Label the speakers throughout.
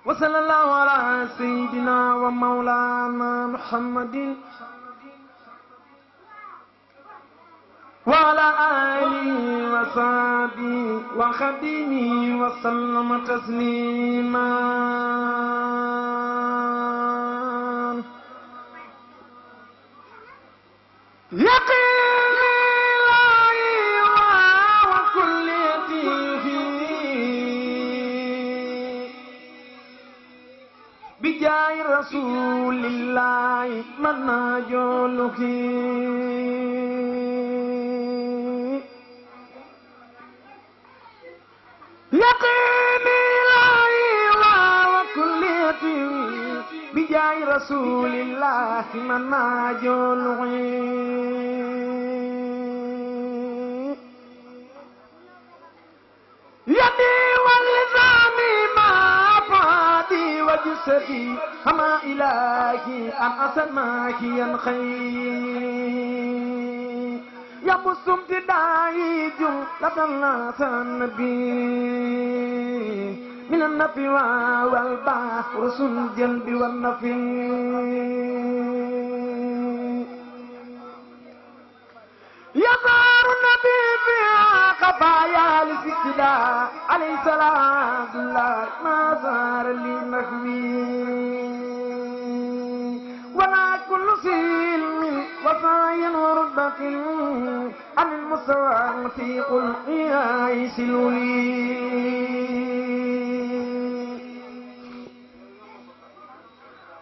Speaker 1: وصلى الله على سيدنا ومولانا محمد وعلى آله وصحبه وخدمه وسلم تسليما يقيني لا وكليتي بجاه رسول الله من ناجوله يقيني لا وكليتي بجاه رسول الله من ناجوله يدي ولساني ما فادي وجسدي أما إلهي أن أسماك ينخي يمس امتدائي جملة الناس النبي من النفي والبحر الجلب والنفي يظهر النبي فيها خفايا لسكدا عليه السلام الله ما ظهر لنخوي ولا كل سلم وفاي وربة عن المستوى في قلقي عيسلولي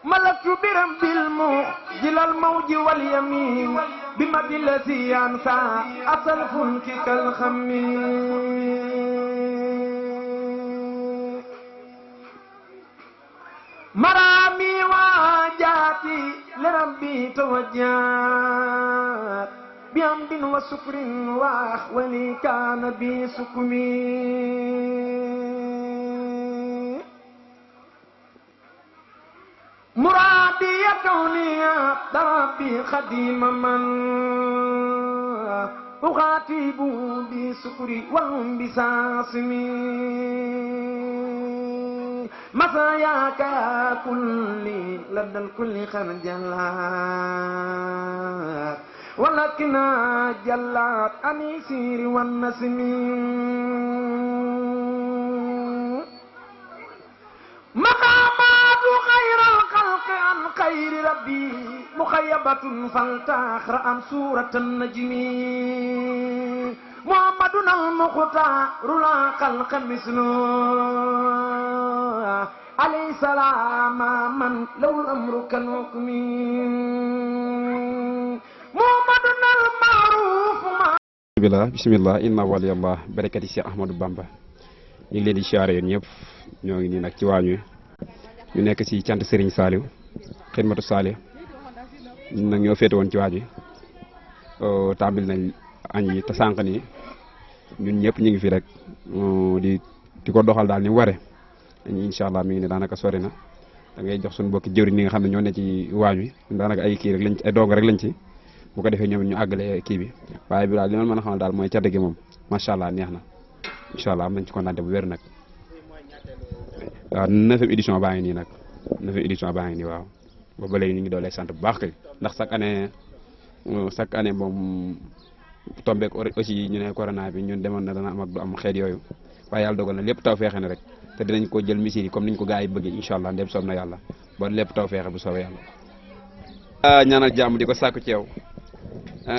Speaker 1: ملكت برب المخجل الموج واليمين بمد الذي ينسى أصل فلك كالخمين مرامي وجاتي لربي توجهت بحمد وشكر وأحوالي كان بسكمي مرادي كوني ربي خديم من أخاطب بسكري وانبساطي مساياك كل لدى الكل خرجلات ولكن جلات أنيسير والنسم مقامات خير الخلق عن خير ربي مخيبة فلتخر عن سورة النجم محمدنا المختار لا خلق مثله عليه السلام من له الأمر كالحكم محمدنا المعروف
Speaker 2: bismillah inna waliyallah barakati Cheikh Ahmadou Bamba ñu ngi leen di siyaare yéen ñëpp ñoo ngi nii nag ci waañ wi ñu nekk ci cant Serigne Saliou xidmatu Saliou ñun nag ñoo féete woon ci waañ wi tàmbali nañ añ yi te sànq nii ñun ñëpp ñu ngi fi rek di ko doxal daal ni mu waree incha allah mi ngi ne daanaka sori na da ngay jox suñu bokki jëwriñ ñi nga xam ne ñoo ne ci waañ wi daanaka ay kii rek lañ ay doog rek lañ ci bu ko defee ñoom ñu àggale kii bi waaye bi daal li ma mën a xamal daal mooy cant gi moom macha allah neex na incha allah am nañ ci kontaante bu wér nag waaw 9e édition baa ngi nii nag 9e édition baa ngi nii waaw boobu ba léegi ñu ngi doolee sant bu baax kay ndax chaque année moom tombeek aussi ñu ne corona bi ñun demoon na dana am ak du am xeet yooyu waaye yàlla dogal na lépp taw feexe na rek te dinañ ko jël misir yi comme niñ ko gars yi bëggee incha allah ndem soob na yàlla ba lépp taw feexe bu soobee yàlla. ñaanal jàmm di ko sàkku ci yow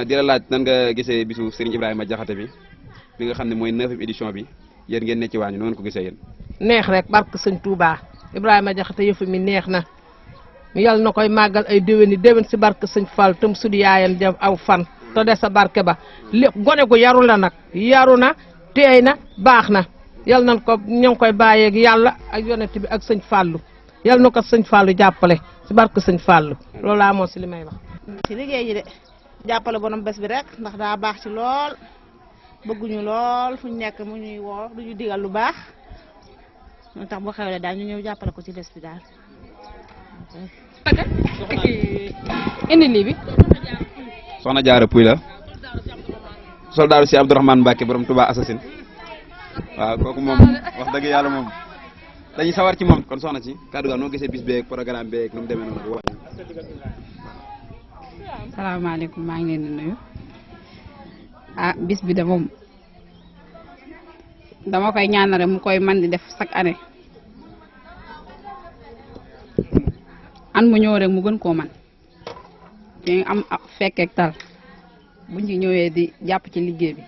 Speaker 2: di la laaj nan nga gisee bisu Serigne Ibrahima Diakhaté bi nga xam ne mooy 9e édition bi yéen ngeen ne ci waañu noonu ko gisee yéen.
Speaker 3: neex rek barke sëñ Touba Ibrahima Diakhaté yëfu mi neex na yàlla na koy màggal ay déwén si barke sëñ Fall tam sudi yaayam jam aw fan te des sa barke ba lépp gone gu yaru la nag yaru na teey na baax na yàlla nañ ko ñoo ngi koy bàyyeeg yàlla ak yonent bi ak sëñ Fallu yàlla na ko sëñ Fallu jàppale si barke sëñ Fallu loolu laa moo si li may wax.
Speaker 4: ci liggéey ji de jàppale borom bés bi rek ndax daa baax ci lool bëgguñu lool fu ñu nekk mu ñuy woo du ñu digal lu baax moo tax bu xewlee daal ñu ñëw jàppale ko ci bés bi daal.
Speaker 3: indi lii bi.
Speaker 2: soxna Jaara Puy la soldaaru si Abdourahmane Mbacke borom Touba Assasine waaw kooku moom wax dëgg yàlla moom dañuy sawar ci moom kon soxna si kàddu gaal noo gisee bis beeg programme beeg nu mu demee noonu wax.
Speaker 5: salaamaaleykum maa ngi leen di nuyu bis bi de moom dama koy ñaanal rek mu koy man di def chaque année an mu ñëw rek mu gën koo man ci am fekkeek tal buñ ci ñëwee di jàpp ci liggéey bi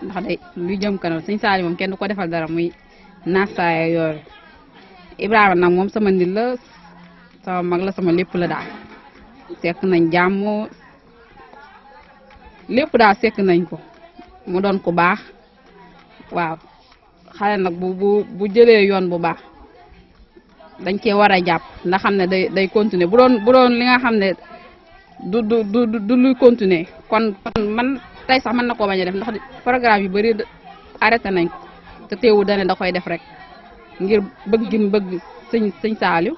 Speaker 5: ndax day luy jëm kanam sëñ Saali moom kenn du ko defal dara muy naastaaya yooyu Ibrahima nag moom sama nit la sama mag la sama lépp la daal sekk nañ jàmm lépp daal sekk nañ ko mu doon ku baax waaw xale nag bu jëlee yoon bu baax dañ cee war a jàpp ndax xam ne day continuer bu doon li nga xam ne du luy continuer kon man tey sax mën na koo bañ a def ndax programme yu bari arrêté nañ ko te teewu dane da koy def rek ngir bëgg gi mu bëgg sëñ Saaliw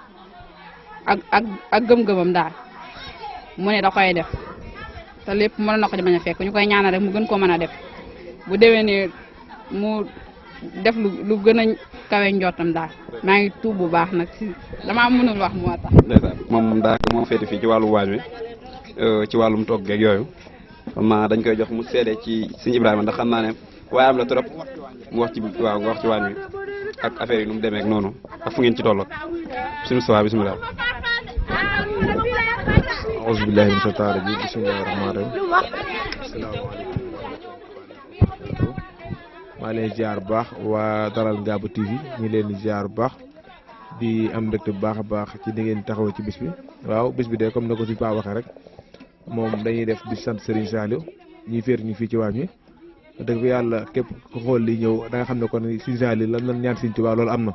Speaker 5: ak gëm-gëmam daal mu ne da koy def te lépp mën na ko ci bañ a fekk ñu koy ñaanal rek mu gën koo mën a def bu déwénee mu def lu gën a kawe njottam daal maa ngi tuub bu baax nag si damaa mënul wax moo tax.
Speaker 2: ndeysaan moom daanaka moo féete fii ci wàllu waañ wi ci wàllum togg geeg yooyu xam naa dañ koy jox mu seede ci sëñ Ibrahima ndax xam naa ne waaye am la trop mu wax ci waaw nga wax ci waañ wi ak affaire yi nu mu demee ak noonu ak fu ngeen ci tolloo suñu sawa bismillah.
Speaker 6: auzu billahi min shaytaani rajiim bismillahi rahmaani rahiim asalaamaaleykum maa leen ziar bu baax waa Daral Ngabou TV ñu leen di ziar bu baax di am mbégte bu baax a baax ci ni ngeen taxawoo ci bis bi waaw bis bi de comme na ko suñu paa waxee rek moom dañuy def di sant Serigne Saliou ñuy féer ñu fii ci waañ wi dëgg fi yàlla képp ku xool li ñëw da nga xam ne kon Serigne Saliou lan lan ñaan Serigne Touba loolu am na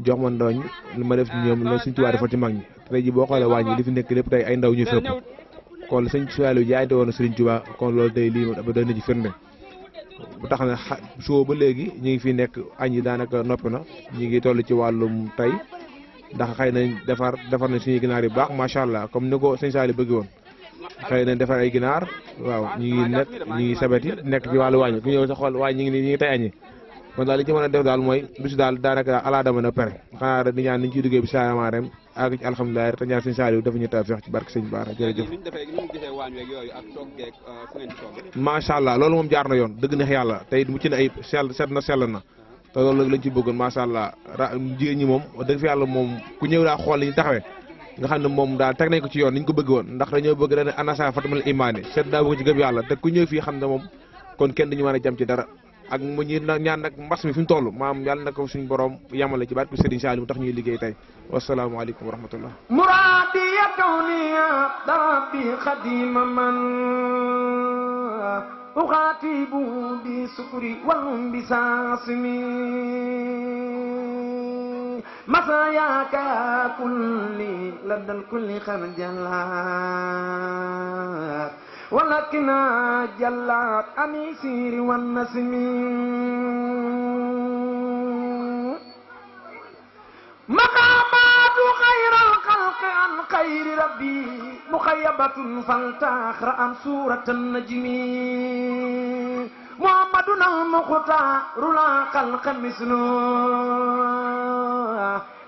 Speaker 6: jox ma ndaw ñi li ma def ci ñoom la Serigne Touba defal ci mag ñi tey ji boo xoolee waañ wi li fi nekk lépp tey ay ndaw ñu fépp kon Serigne Saliou jaayante woon Serigne Touba kon loolu tey lii ba doon na ci firnde bu tax na soo ba léegi ñu ngi fi nekk añ yi daanaka noppi na ñu ngi toll ci wàllum tey ndax xëy nañ defar nañ suñuy ginaar yu baax macha allah comme ni ko sëñ Saliou bëgg woon xëy nañ defar ay ginaar waaw ñu ngi nekk ñu ngi sabeti nekk ci wàllu waañ ku ñëw sa xool waañ ñu ngi tey añi kon daal li ci mën a def daal mooy bisu daal daanaka alaa dama na pare xanaa rek di ñaan niñ ciy duggee bi saama rem ak ci alhamdulilah te ñaan sëñ Saliou dafa ñu tawfeex ci barke sëñ Baara jërëjëf macha allah loolu moom jaar na yoon dëgg neex yàlla tey mucc na ayib set na sell na te loolu lañ ci bëggoon macha allah jigéen ñi moom dëgg fi yàlla moom ku ñëw daa xool li ñu taxawee nga xam ne moom daal teg nañ ko ci yoon ni ñu ko bëgg woon ndax dañoo bëgg dañ ne anasa fatamal imaani seet daa bëgg ci gëm yàlla te ku ñëw fii xam ne moom kon kenn duñu mën a jam ci dara ak mu ñi ñaan nag mbas mi fi mu toll maam yàlla na ko suñu borom yamale ci barke Serigne Saliou mu tax ñuy liggéey tey wasalaamaaleykum wa rahmatullah
Speaker 1: muraadi ya kawniya rabbi xadima man uxaatibu bi sukuri wal bisaasimi masayaaka kulli ladal kulli xarjalaat ولكن جلات أنيسير والنسم مقامات خير الخلق عن خير ربي مخيبة فلتاخر عن سورة النجم محمدنا المختار لا خلق مثله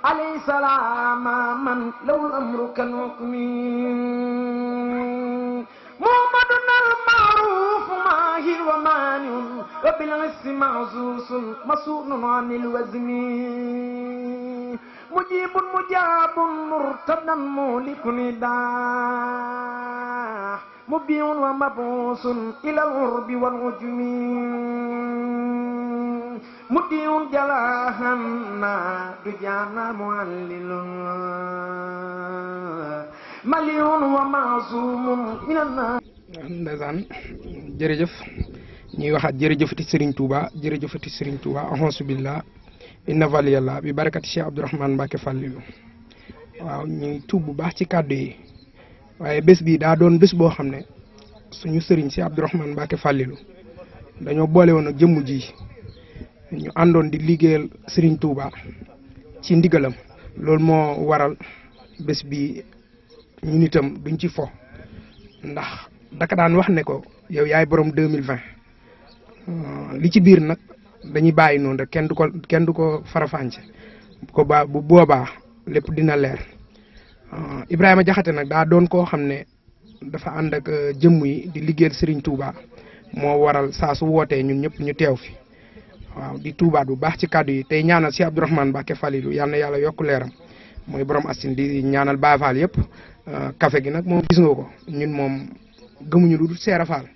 Speaker 1: عليه السلام من لو الأمر كالحكم محمدنا المعروف ماهر ومانع وبالعز معزوز مسؤول عن الوزن مجيب مجاب مرتدا مولك نداء مبيع ومبعوث إلى الغرب والعجم مديع جلاهنا دجانا معلل مليون ومعصوم من النار
Speaker 7: ndeysaan jërëjëf ñuy waxaat jërëjëfati Serigne Touba jërëjëfati Serigne Touba ahonsu billah inna waliyallah bi barakati Cheikh Abdourahmane Mbacke Fallilou waaw ñuy tuub bu baax ci kàddu yi waaye bés bi daa doon bés boo xam ne suñu Serigne si Abdourahmane Mbacke Fallilou dañoo boole woon ak jëmm ji ñu àndoon di liggéeyal Serigne Touba ci ndigalam loolu moo waral bés bi ñun itam duñ ci fo ndax daka daan wax ne ko yow yaay borom 2020 li ci biir nag dañuy bàyyi noonu rek kenn du ko farafànce bu boobaa lépp dina leer. Ibrahima Jaxate nag daa doon koo xam ne dafa ànd ak jëmm yi di liggéeyal Serigne Touba moo waral saa su wootee ñun ñëpp ñu teew fi waaw di tuubaat bu baax ci kàddu yi tey ñaanal si Abdourahmane Mbacké Falilou yal na yàlla yokk leeram mooy borom astin di ñaanal Baye Fall yëpp café gi nag moom gis nga ko ñun moom gëmuñu lu dul Seera Fall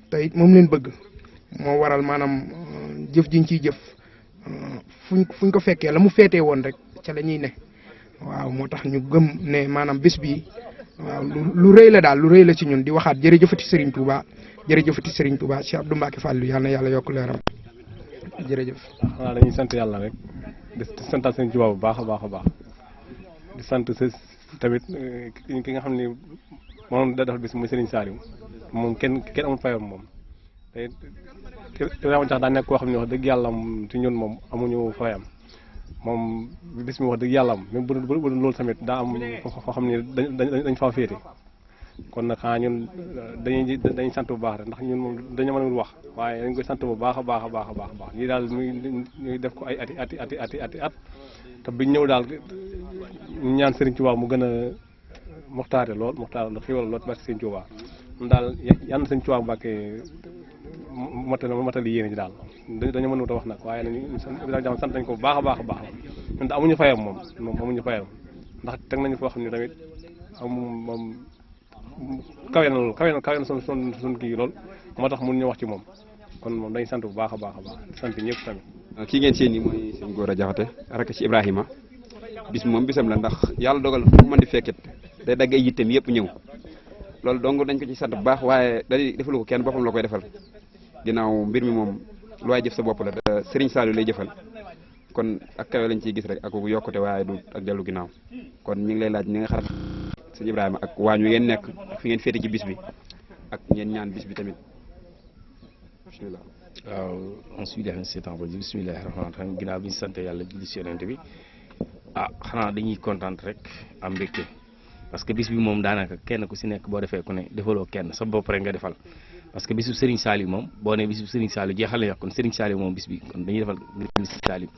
Speaker 7: te it moom leen bëgg moo waral maanaam jëf jiñ ciy jëf fuñ ko fekkee la mu féetee woon rek ca la ñuy ne waaw moo tax ñu gëm ne maanaam bés bi waaw lu rëy la daal lu rëy la ci ñun di waxaat jërëjëfati Serigne Touba jërëjëfati Serigne Touba Cheikh Abdou Mbacké Falilou yal na yàlla yokk leeram jërëjëf.
Speaker 8: waaw dañuy sant yàlla rek di santal Serigne Touba bu baax a baax a baax di sant tamit ki nga xam ne moom da defal bis muy Serigne Saliou moom kenn amul fayam moom te Ibrahima Jaxate daa nekk koo xam ne wax dëgg yàlla ci ñun moom amuñu fayam moom bis mi wax dëgg yàlla même bu loolu tamit daa am foo xam ne dañ faa féete kon nag xanaa ñun dañuy sant bu baax rek ndax ñun moom dañu mën a wax waaye dañ koy sant bu baax a baax a baax a baax lii daal ñuy def ko ay ati at te biñ ñëw daal ñaan Serigne Touba mu gën a muxtaare lool xiiwal lool barke Serigne Touba daal yan Serigne Touba Mbacké matali yéene ji daal dañu mënut a wax nag waaye nañu sant nañ ko bu baax a baax a baax ñun da amuñu fayam moom amuñu fayam ndax teg nañu foo xam ne tamit moom kawe na loolu kawe na sun kii lool moo tax mun ñu wax ci moom kon moom dañu sant bu baax a baax a baax sant ñëpp tamit.
Speaker 2: kii ngeen seen nii mooy sëñ Gora Jaxate rek ci Ibrahima bis moom bisam la ndax yàlla dogal fu mën di fekkit day dagg ay yitteem yëpp ñëw loolu dong dañ ko ci sant bu baax waaye day defalu ko kenn boppam la koy defal ginnaaw mbir mi moom lu waay jëf sa bopp la te Serigne Saliou lay jëfal kon ak kawe lañ ciy gis rek ak yokkute waaye du ak dellu ginnaaw kon ñu ngi lay laaj ñi nga xarat sëñ Ibrahima ak waañ wi ngeen nekk ak fi ngeen féete ci bis bi ak ngeen ñaan bis bi tamit bismillah.
Speaker 9: waaw ensuite bismillahi rahmaani rahim ginnaaw bi ñu sant yàlla julli ci yonent bi xanaa dañuy kontaan rek am mbégte parce que bis bi moom daanaka kenn ku si nekk boo defee ku ne defaloo kenn sa bopp rek nga defal parce que bisu Serigne Saliou moom boo ne bisu Serigne Saliou jeexal na kon Serigne Saliou moom bis bi kon dañuy defal Serigne Saliou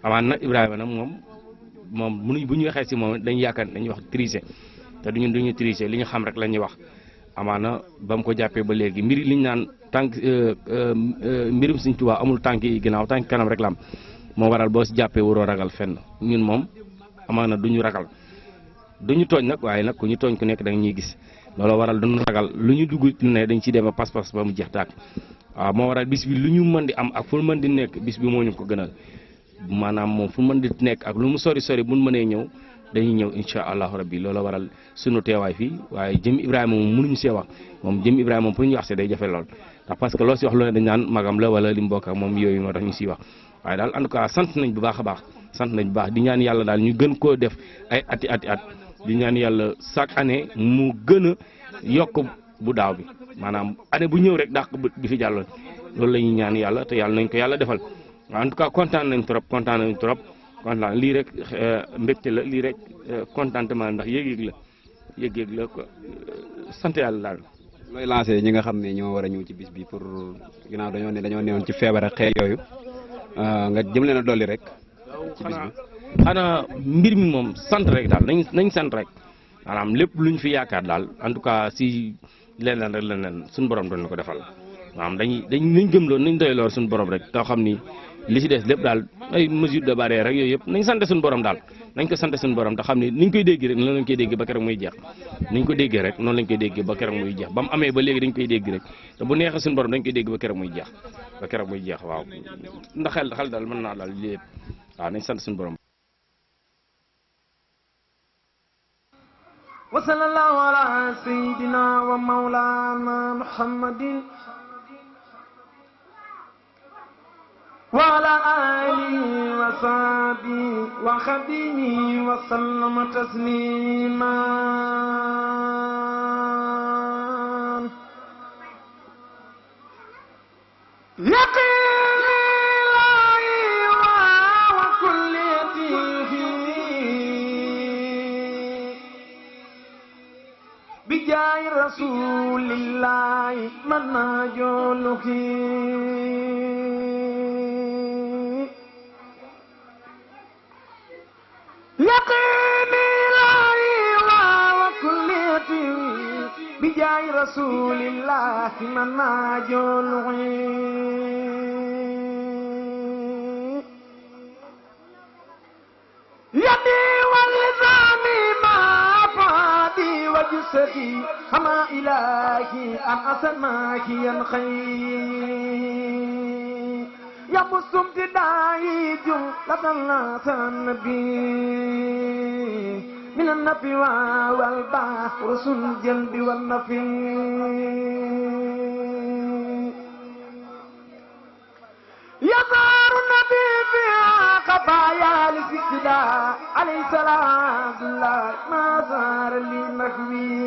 Speaker 9: amaan nag Ibrahima nag moom mënuñ bu ñu waxee si moom dañuy yaakaar dañuy wax tricher te duñu tricher li ñu xam rek la ñuy wax amaana ba mu ko jàppee ba léegi mbiri li ñu naan tànk mbirum Serigne Touba amul tànk yi ginnaaw tànk kanam rek la am moo waral boo si jàppee waroo ragal fenn ñun moom amaana duñu ragal duñu tooñ nag waaye nag ku ñu tooñ ku nekk da nga ñuy gis loolu waral duñu ragal lu ñu dugg ne dañ ciy dem a pas-pas ba mu jeex taak waaw moo waral bis bi lu ñu mën di am ak fu mën di nekk bis bi moo ñu ko gënal maanaam moom fu mën di nekk ak lu mu sori buñ mënee ñëw dañuy ñëw incha allahu rabbi loolu waral sunu teewaay fii waaye jëm Ibrahima moom mënuñu see wax moom jëm Ibrahima moom pour ñu wax see day jafe lool ndax parce que loo si wax lu ne dañ naan magam la wala li mu bokk ak moom yooyu moo tax ñu siy wax waaye daal en tout cas sant nañ bu baax a baax sant nañ bu baax di ñaan yàlla daal ñu gën koo def ay ati at di ñaan yàlla chaque année mu gën a yokk bu daaw bi maanaam année bu ñëw rek dàq bi fi jàlloon loolu la ñuy ñaan yàlla te yàlla nañ ko yàlla defal en tout cas kontaan nañ trop kontaan lii rek mbégte la lii rek contentement ndax yëg-yëg la ko sant yàlla daal.
Speaker 2: looy lancé ñi nga xam ne ñoo war a ñëw ci bis bi pour ginnaaw dañoo newoon ci feebar ak xeet yooyu nga jëm leen a dolli rek ci bis bi.
Speaker 9: xanaa mbir mi moom sant rek daal nañ sant rek maanaam lépp luñ fi yaakaar daal en tout cas si leneen suñu borom doon na ko defal maanaam nañ gëm loolu nañ doy lool suñu borom rek te xam ni li si des lépp daal ay mesures de barrière rek yooyu yëpp nañ sant suñu borom daal nañ ko sant suñu borom te xam ni niñ koy dégg rek noonu lañ koy dégg ba keroog muy jeex niñ ko déggee rek noonu lañ koy dégg ba keroog muy jeex ba mu amee ba léegi dañ koy dégg rek te bu neexee suñu borom dañ koy dégg ba keroog muy jeex waaw ndax xel daal mën naa daal lépp waaw nañ sant suñu borom.
Speaker 1: wa sallallahu ala sayyidina wa mawlana muhammadin wa ala alihi wa sahbihi wa khadimihi wa sallama tasliman bijaayi rasulillahi man naa jooluki برسول الله مناج يدي واللزامي ما فادي وجسدي أما إلهي أم أسماك ينخي يا مسلم تداعي جملة الناس النبي من النبي والبحر رسول الجلب والنفي يظهر النبي فيها خفايا لسجدا عليه السلام الله ما ظهر لي نخوي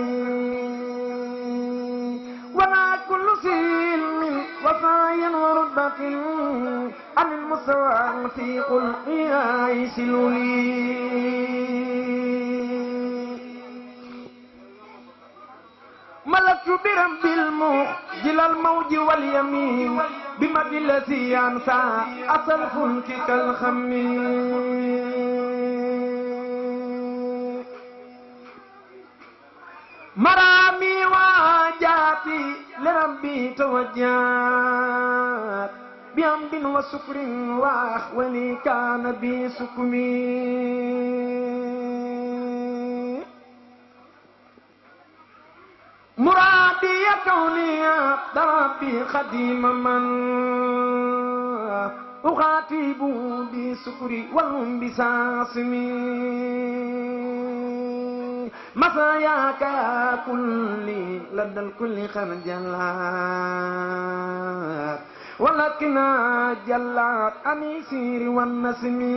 Speaker 1: ولا كل سلم وصايا ورتبة عن المستوى في قلبي يسلولي ملكت برب المخجل الموج واليمين بمد الذي ينسى أصل فلك كالخمين مرامي وجاتي لربي توجهت بحمد وشكر وأخولي كان بي سكمي مرادي كوني ربي خديم من أخاطب بسكري والانبساصمي مساياك يا كلي لدى الكل خرجلات ولكن جلات أنيسير والنسمي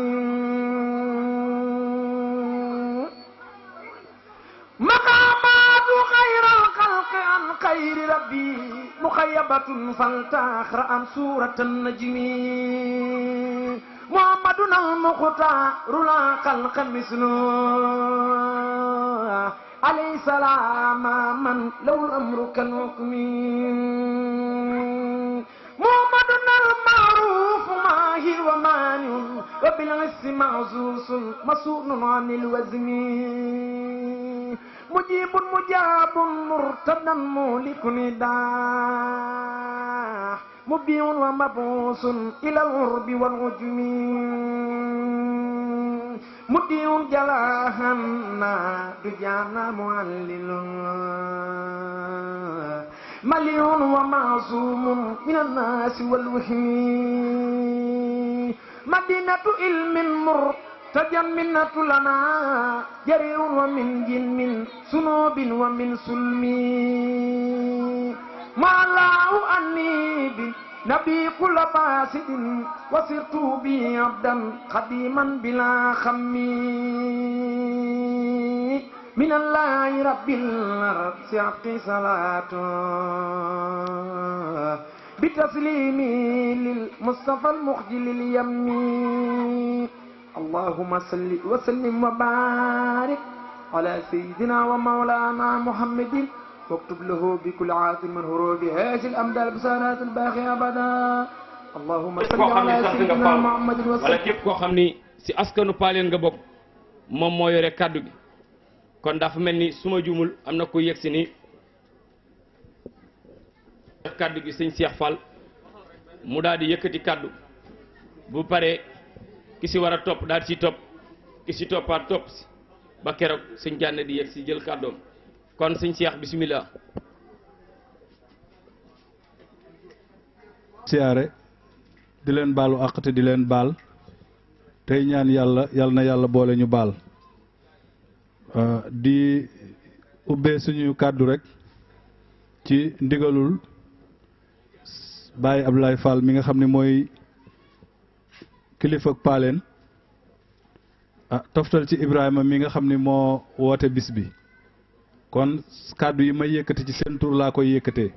Speaker 1: مقامات خير الخلق عن خير ربي مخيبة فلتاخر عن سورة النجم محمدنا المختار لا خلق مثله عليه السلام من لو الأمر كالحكم محمدنا المعروف ماهي ومانع وبالعز معزوز مسؤول عن الوزن مجيب مجاب مرتدا مولك نداء مبيع ومبعوث إلى الغرب والعجم مديع جلاهنا دجانا معلل مليون ومعصوم من الناس والوهم مدينة علم تجمنة لنا جرير ومن جن سنوب ومن سلم ما الله أني بنبي كل فاسد وصرت بي عبدا خديما بلا خم من الله رب العرش صلاة بتسليمي للمصطفى المخجل اليمين اللهم صل وسلم وبارك على سيدنا ومولانا محمد واكتب له بكل عاصم من هروب هذه الأمداد بسانات الباقية أبدا اللهم صل على سيدنا محمد وسلم
Speaker 10: wala képp koo xam ni si askanu Paaleen nga bokk moom moo yore kaddu gi kon dafa mel ni su ma juumul am na ko yegg si ni kaddu gi sëñ Cheikh Fall mu daal di yëkkati kaddu bu paree ki si war a topp daal ci topp ki si toppaat topp si ba keroog sëñ Gana di yegg si jël kàddoom kon sëñ Cheikh bismillah.
Speaker 11: siyaare di leen baalu àq te di leen baal tey ñaan yàlla yal na yàlla boole ñu baal di ubbee suñu kàddu rek ci ndigalul Baye Abdoulaye Fall mi nga xam ne mooy kilifa Paaleen toftal ci Ibrahima mi nga xam ne moo woote bis bi kon kàddu yi may yëkkati ci seen tur laa koy yëkkatee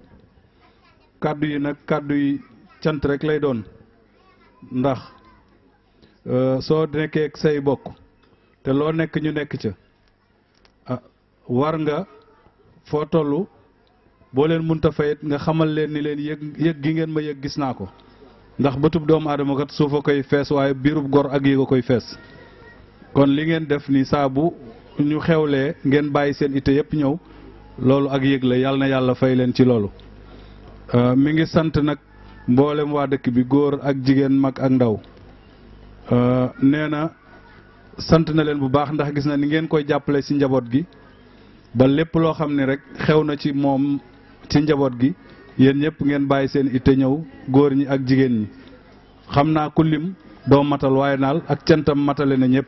Speaker 11: kàddu yi nag kàddu yi cant rek lay doon ndax soo nekkee ak say bokk te loo nekk ñu nekk ca war nga foo toll boo leen munta fayit nga xamal leen ni leen yëg gi ngeen ma yëg gis naa ko ndax bëtub doomu aadama kat suufa koy fees waaye biirub gor ak yi ko koy fees kon li ngeen def ni saabu ñu xewlee ngeen bàyyi seen ite yëpp ñëw loolu ak yëg la yàlla na yàlla fay leen ci loolu. mi ngi sant nag mboolem waa dëkk bi góor ak jigéen mag ak ndaw nee na sant na leen bu baax ndax gis na ni ngeen koy jàppale ci njaboot gi ba lépp loo xam ne rek xew na ci moom ci njaboot gi yéen ñëpp ngeen bàyyi seen itte ñëw góor ñi ak jigéen ñi xam naa ku lim doo matal waaye naal ak cantam matale na ñëpp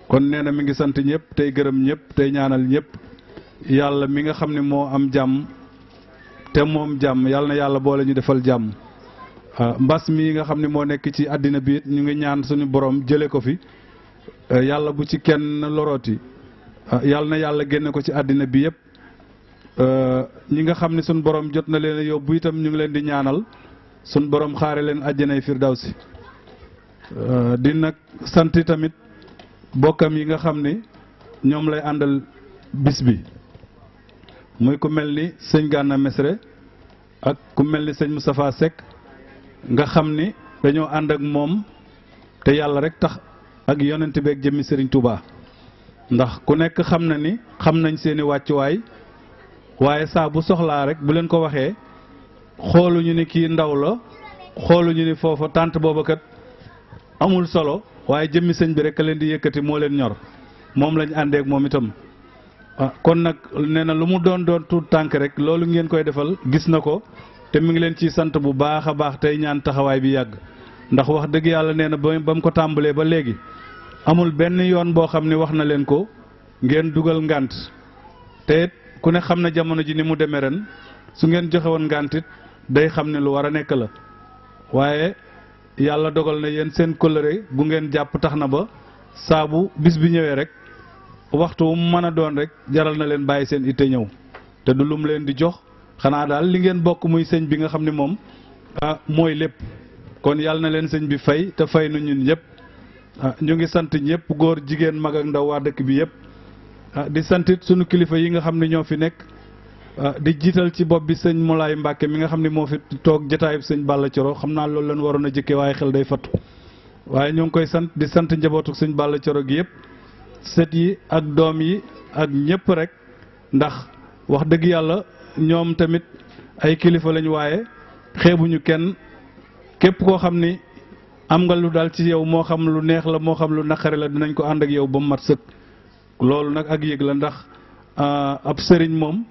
Speaker 11: kon nee na mi ngi sant ñëpp tey gërëm ñëpp tey ñaanal ñëpp yàlla mi nga xam ne moo am jàmm te moom jàmm yàlla na yàlla boole ñu defal jàmm mbas mi nga xam ne moo nekk ci àddina bi ñu ngi ñaan suñu borom jële ko fi yàlla bu ci kenn lorooti yàlla na yàlla génne ko ci àddina bi yëpp ñi nga xam ne suñu borom jot na leen yóbbu itam ñu ngi leen di ñaanal suñu borom xaare leen àjjanay firdawsi di nag sant tamit bokkam yi nga xam ni ñoom lay àndal bis bi muy ku mel ni sëñ Gana Messere ak ku mel ni sëñ Moustapha Seck nga xam ni dañoo ànd ak moom te yàlla rek tax ak yonent beeg jëmmi Serigne Touba ndax ku nekk xam na ni xam nañ seeni wàccuwaay waaye saa bu soxlaa rek bu leen ko waxee xooluñu ni kii ndaw la xooluñu ni foofa tànt booba kat amul solo waaye jëmmi sëñ bi rek a leen di yëkkati moo leen ñor moom lañ àndee ak moom itam. kon nag nee na lu mu doon tuut tànk rek loolu ngeen koy defal gis na ko te mi ngi leen ciy sant bu baax a baax tey ñaan taxawaay bi yàgg ndax wax dëgg yàlla nee na ba mu ko tàmbalee ba léegi amul benn yoon boo xam ne wax na leen ko ngeen dugal ngànt te ku ne xam na jamono ji ni mu demee ren su ngeen joxe woon ngànt it day xam ne lu war a nekk la waaye yàlla dogal na yéen seen kóllëre bu ngeen jàpp tax na ba saabu bis bi ñëwee rek waxtu wu mu mën a doon rek jaral na leen bàyyi seen itte ñëw te du lum leen di jox xanaa daal li ngeen bokk muy sëñ bi nga xam ne moom mooy lépp kon yàlla na leen sëñ bi fay te fay nu ñun ñëpp ñu ngi sant ñëpp góor jigéen mag ak ndaw waa dëkk bi yëpp di santit sunu kilifa yi nga xam ne ñoo fi nekk di jiital ci bopp bi sëñ Moulay Mbacke mi nga xam ne moo fi toog jotaayub sëñ Balla Coro xam naa loolu leen waroon a jëkkee waaye xel day fattu waaye ñoo ngi koy sant di sant njabootu sëñ Balla Coro gi yëpp sët yi ak doom yi ak ñëpp rek ndax wax dëgg yàlla ñoom tamit ay kilifa lañ waaye xeebuñu kenn képp koo xam ni am nga lu daal ci yow moo xam lu neex la moo xam lu naqare la dinañ ko ànd ak yow ba mu mat sëkk loolu nag ak yëg la ndax ab sëriñ moom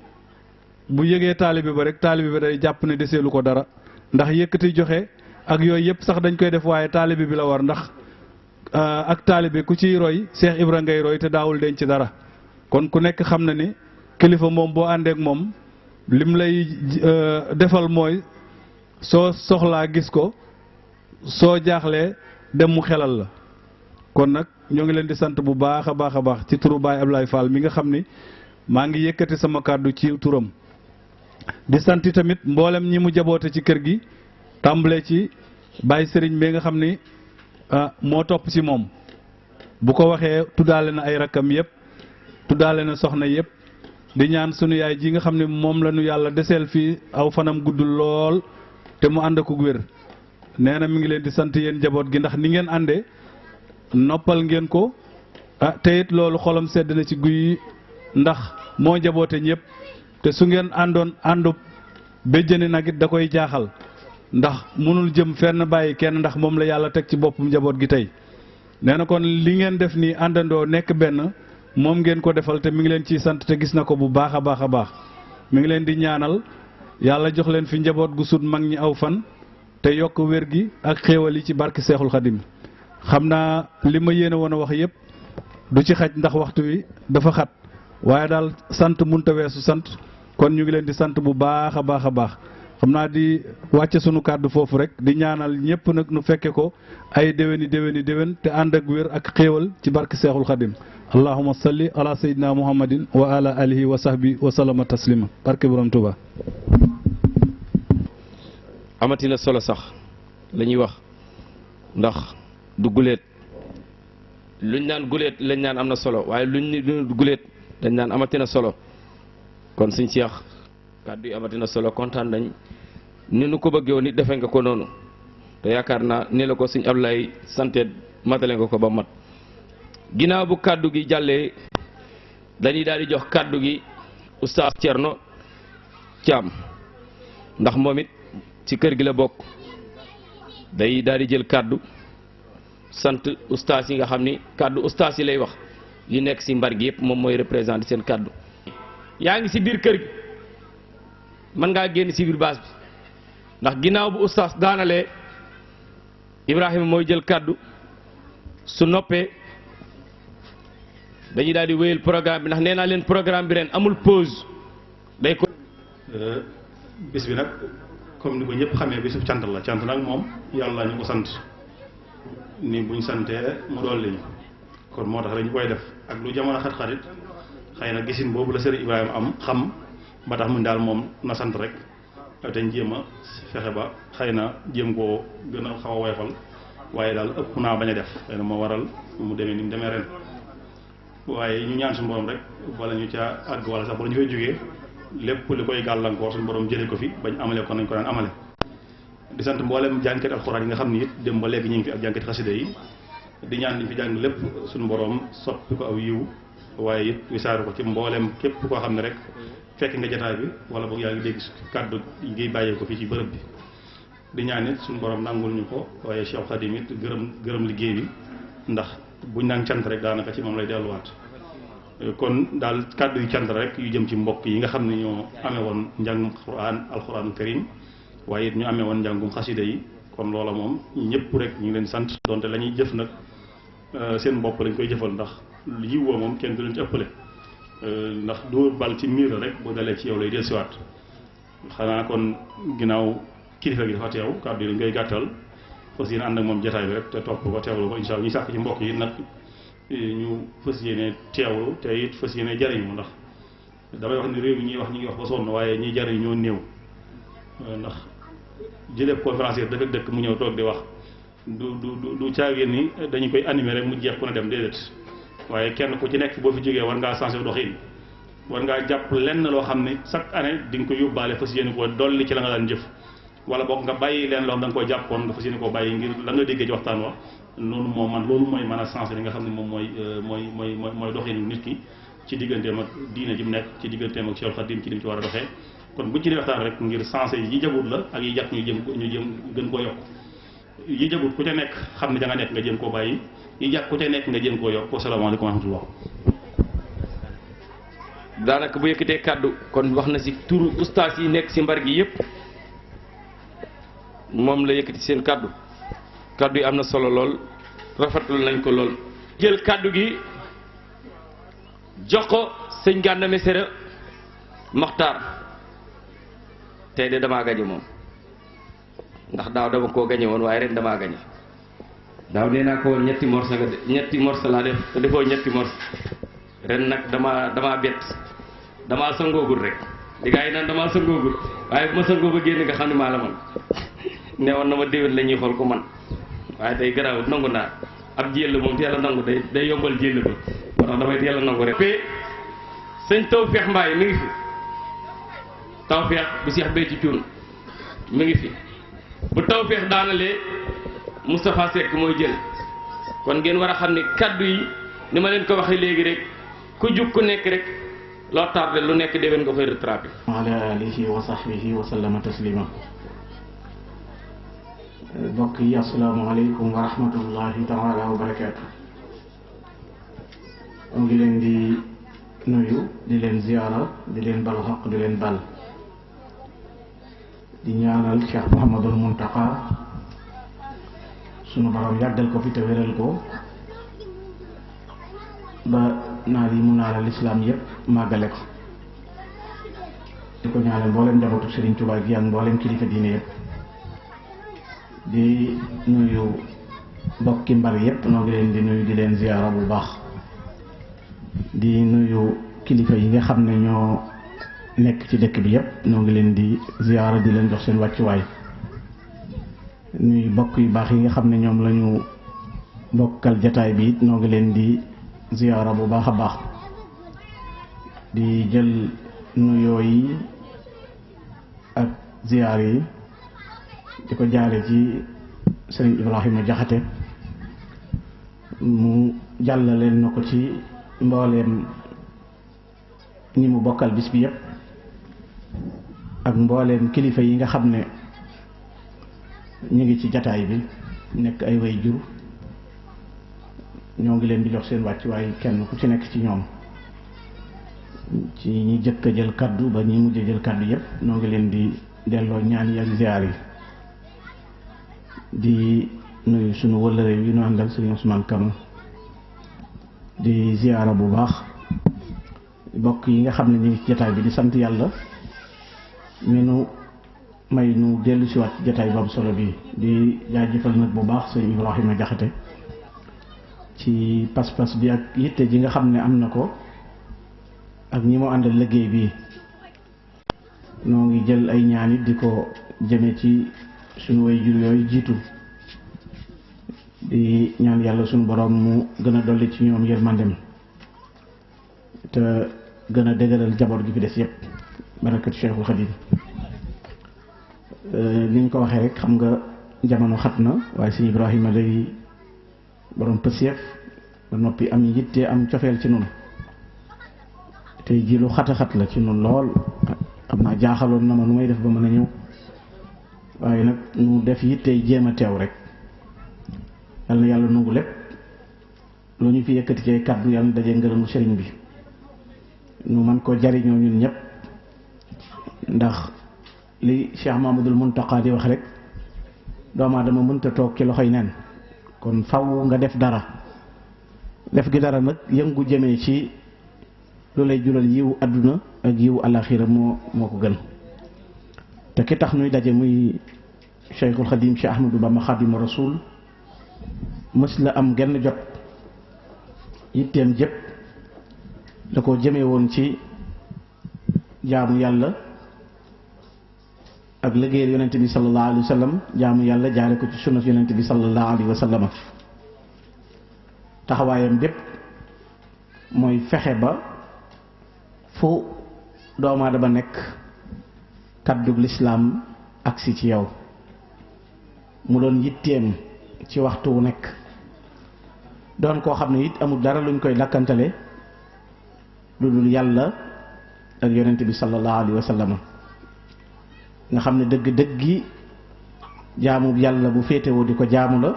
Speaker 11: bu yëgee taalibe ba rek taalibe ba day jàpp ne deseelu ko dara ndax yëkkati joxe ak yooyu yëpp sax dañ koy def waaye taalibe bi la war ndax ak taalibe ku ciy roy Cheikh Ibra ngay roy te daawul denc ci dara kon ku nekk xam na ni kilifa moom boo àndeek moom lim lay defal mooy soo soxlaa gis ko soo jaaxlee dem mu xelal la kon nag ñoo ngi leen di sant bu baax a baax a baax ci turu Baye Ablaye Fall mi nga xam ni maa ngi yëkkati sama kàddu ci turam di sant tamit mboolem ñi mu jaboote ci kër gi tàmbalee ci Baye Serigne mi nga xam ni moo topp ci moom bu ko waxee tuddaale na ay rakkam yëpp tuddaale na soxna yëpp di ñaan sunu yaay ji nga xam ne moom la ñu yàlla deseel fii aw fanam guddul lool te mu ànd ak wér nee na mi ngi leen di sant yéen njaboot gi ndax ni ngeen àndee noppal ngeen ko te it loolu xolam sedd na ci guy ndax moo njaboote ñëpp te su ngeen àndoon àndu béjjëni nag it da koy jaaxal ndax mënul jëm fenn bàyyi kenn ndax moom la yàlla teg ci boppum njaboot gi tey nee na kon li ngeen def nii àndandoo nekk benn moom ngeen ko defal te mi ngi leen ciy sant te gis na ko bu baax a baax a baax mi ngi leen di ñaanal yàlla jox leen fi njaboot gu sut mag ñi aw fan te yokk wér gi ak xéewal yi ci barke Seexul Xadim xam naa li ma yéene woon a wax yëpp du ci xaj ndax waxtu wi dafa xat waaye daal sant munta weesu sant kon ñu ngi leen di sant bu baax a baax a baax xam naa di wàcce sunu kàddu foofu rek di ñaanal ñëpp nag nu fekke ko ay déwéni déwén te ànd ak wér ak xéewal ci barke Seexul Xadim allahumma salli ala sayyidina muhammadin wa ala alihi wa sahbi wa sallama taslima barke borom Tuuba
Speaker 10: amatina solo sax la ñuy wax ndax du guléet luñ naan guléet lañ naan am na solo waaye luñ ni guléet dañ naan amatina solo kon suñ Cheikh kàddu yi amatina solo kontaan nañ ni nu ko bëggee woon nit defe nga ko noonu te yaakaar naa ni la ko suñ Ablaye santé matale nga ko ba mat ginnaaw bu kàddu gi jàllee dañuy daal di jox kàddu gi oustaz Thierno Thiam ndax moom it ci kër gi la bokk day daal di jël kàddu sant oustaz yi nga xam ni kàddu oustaz yi lay wax li nekk ci mbar gi yëpp moom mooy représenté seen kàddu. yaa ngi ci biir kër gi mën ngaa génn ci biir baas bi ndax ginnaaw bu oustaz daanalee Ibrahima mooy jël kàddu su noppee dañuy daal di wéyal programme bi ndax nee naa leen programme bi ren amul pause day ko.
Speaker 12: bis bi nag comme ni ko ñëpp xamee bisu cant la cant nag moom yàlla ñu ko sant ni buñ santee mu dolli ñu kon moo tax dañu koy def ak lu jamono xat-xatit xëy na gisin boobu la sëriñ Ibrahima am xam ba tax mun daal moom na sant rek te jéem a fexe ba xëy na jéem koo gën a xaw a woyofal waaye daal ëpp naa bañ a def xëy na moo waral mu demee ni mu demee ren waaye ñu ñaan suñu borom rek wala ñu ca àgg wala sax wala ñu fay jógee lépp li koy gàllankoor suñu borom jëlee ko fi bañ amale ko nañ ko daan amale. di sant mboolem jànkati alxuraan yi nga xam ni it dem ba léegi ñu ngi fi ak jànkati xasida yi di ñaan liñ fi jàng lépp suñu borom soppi ko aw yiw waaye it wisaaru ko ci mboolem képp koo xam ne rek fekk nga jataay bi wala boog yaa ngi dégg kàddu yi ngay bàyyee ko fii ci bërëb bi. di ñaan it suñu borom nangul ñu ko waaye Cheikh Khadim it gërëm liggéey bi ndax buñ naan cant rek daanaka ci moom lay delluwaat. kon daal kàddu yu cant rek yu jëm ci mbokk yi nga xam ne ñoo amee woon njàngum alxuraanul karim waaye it ñu amee woon njàngum xasida yi kon loola moom ñëpp rek ñu ngi leen sant donte la ñuy jëf nag seen bopp lañ koy jëfal ndax yiw woo moom kenn du leen ci ëppale ndax dóor bal ci miir rek bu dalee ci yow lay dellusiwaat xanaa kon ginnaaw kilifa gi dafa teew kàddu yi dañ koy gàttal fas yéene ànd ak moom jotaay bi rek te topp ko teewlu ko incha allah ñu sàkk ci mbokk yi nag ñu fas yéene teewlu te it fas yéene jariñu ndax damay wax ni réew mi ñuy wax ñu ngi wax ba sonn waaye ñiy jariñu ñoo néew ndax jëlee conférencier dëkk ak dëkk mu ñëw toog di wax du caagin ni dañu koy animer rek mu jeex ku ne dem déedéet waaye kenn ku ci nekk boo fi jógee war ngaa changer doxin war ngaa jàpp lenn loo xam ne chaque année di nga ko yóbbaale fas yéene koo dolli ci la nga daan jëf wala boog nga bàyyi leen loo xam da nga koo jàppoon nga fas yéene koo bàyyi ngir la nga déggee ci waxtaan wax noonu moo man loolu mooy mën a changer li nga xam ne moom mooy doxinu nit ki ci digganteem ak diine ji mu nekk ci digganteem ak Cheikh Khadim ci ni mu ci war a doxee kon buñ ci dee waxtaan rek ngir changer yi jagut la ak yi jàpp ñu jëm gën koo yokk yi jagut ku ca nekk xam ne da nga nekk nga jëm koo bàyyi yi jàpp ku ca nekk nga jëm koo yokk wasalaamaaleykum wa rahmatullah.
Speaker 10: daanaka bu yëkkatee kàddu kon wax na ci turu ustaas yi nekk ci mbar gi yëpp moom la yëkkati seen kàddu kàddu yi am na solo lool rafetlu nañ ko lool. jël kàddu gi jox ko sëñ Gana Messere Maxtaar tey de damaa gañe moom ndax daaw dama koo gañe woon waaye ren damaa gañe daaw nee naa ko woon ñetti morsa laa def te defoo ñetti morsa ren nag damaa bett damaa sangoogul rek di gaa yi naan damaa sangoogul waaye bu ma sangoo ba génn nga xam ne maa la man ne woon na ma déwén la ñuy xool ko man waaye tey garaawul nangu naa ab jéel moom teel a nangu day yombal jéel ba moo tax damay teel a nangu rek. sëñ Tawfeex Mbaay mi ngi fi Tawfeex bu Seex Béthio Thioune mi ngi fi bu Tawfeex daanalee Moustapha Seck mooy jël kon ngeen war a xam ne kaddu yi ni ma leen ko waxee léegi rek ku jug ku nekk rek loo tardé lu nekk déwén nga koy rattrapé.
Speaker 13: wa ala alihi wa sahbihi wa sallama taslima. mbokk yi asalaamaaleykum wa rahmatullahi taala wa barakaatu. mu ngi leen di nuyu di leen ziyaara di leen bal xaq di leen bal di ñaanal Cheikh Mouhamadul Muntaqa sunu borom yàggal ko fi te wéral ko ba naal yi mu naala lislaam yépp màggale ko di ko ñaanal mboolem njabootu Serigne Touba gi ak mboolem kilifa diine yépp di nuyu mbokki mbar yépp noo ngi leen di nuyu di leen ziyaara bu baax di nuyu kilifa yi nga xam ne ñoo nekk ci dëkk bi yépp noo ngi leen di ziyaara di leen jox seen wàccuwaay nuyu mbokk yu baax yi nga xam ne ñoom lañu bokkal jataay bi it noo ngi leen di ziyaara bu baax a baax di jël nuyoo yi ak ziyaar yi di ko jaare ci Sëriñ Ibrahima Jaxate mu jàllaleel na ko ci mbooleem ñi mu bokkal bis bi yépp ak mbooleem kilifa yi nga xam ne ñu ngi ci jataay bi nekk ay way jur ñoo ngi leen di jox seen wàccuwaay kenn ku ci nekk ci ñoom ci ñi jëkk a jël kaddu ba ñi mujj jël kaddu yépp ñoo ngi leen di delloo ñaan yi ak ziar yi di nuyu sunu wëllëre yi ñu àndal Sëriñ Ousmane Kama di ziara bu baax bokk yi nga xam ne ñu ngi ci jataay bi di sant yàlla mi nu may nu dellu si waat jataay bu am solo bi di jaajëfal nag bu baax sëñ Ibrahima Jaxate ci pas-pas bi ak yitte ji nga xam ne am na ko ak ñi mu àndal liggéey bi noo ngi jël ay ñaan it di ko jëme ci suñu way jur yooyu jiitu di ñaan yàlla suñu borom mu gën a dolli ci ñoom yërmandem te gën a dëgëral jaboot gi fi des yépp barakatu Cheikhul Khadim ni ñu ko waxee rek xam nga jamono xat na waaye sëñ Ibrahima day borom pëseef ba noppi am yitte am cofeel ci nun tey jii lu xat-xat la ci nun lool xam naa jaaxaloon na ma nu may def ba mën a ñëw waaye nag nu def yittey jéem a teew rek yal na yàlla nungu lépp lu ñu fi yëkkati ci kàddu yàlla na daje ngërëmu sëriñ bi nu man ko jariñoo ñun ñëpp ndax li Cheikh Mamadul Muntaqa di wax rek doomu aadama mënta toog ci loxoy neen kon faw nga def dara def gi dara nag yëngu jëmee ci lu lay jural yiwu àdduna ak yiwu alaxira moo ko gën te ki tax nuy daje muy Cheikhul Khadim Cheikh Ahmadou Bamba Khadimu Rasul mës la am genn jot yitteem jëpp da ko jëmee woon ci jaamu yàlla ak liggéeyal yonent bi sallallahu alayhi wa sallam jaamu yàlla jaare ko ci sunna yonent bi sallallahu alayhi wa sallam taxawaayam bépp mooy fexe ba fu doomu aadama nekk kàddug lislaam agsi ci yow mu doon yitteem ci waxtu wu nekk doon koo xam ne it amul dara luñ koy dakkantale lu dul yàlla ak yonent bi sallallahu alayhi wa sallam nga xam ne dëgg-dëggi jaamu yàlla bu féetewoo di ko jaamu la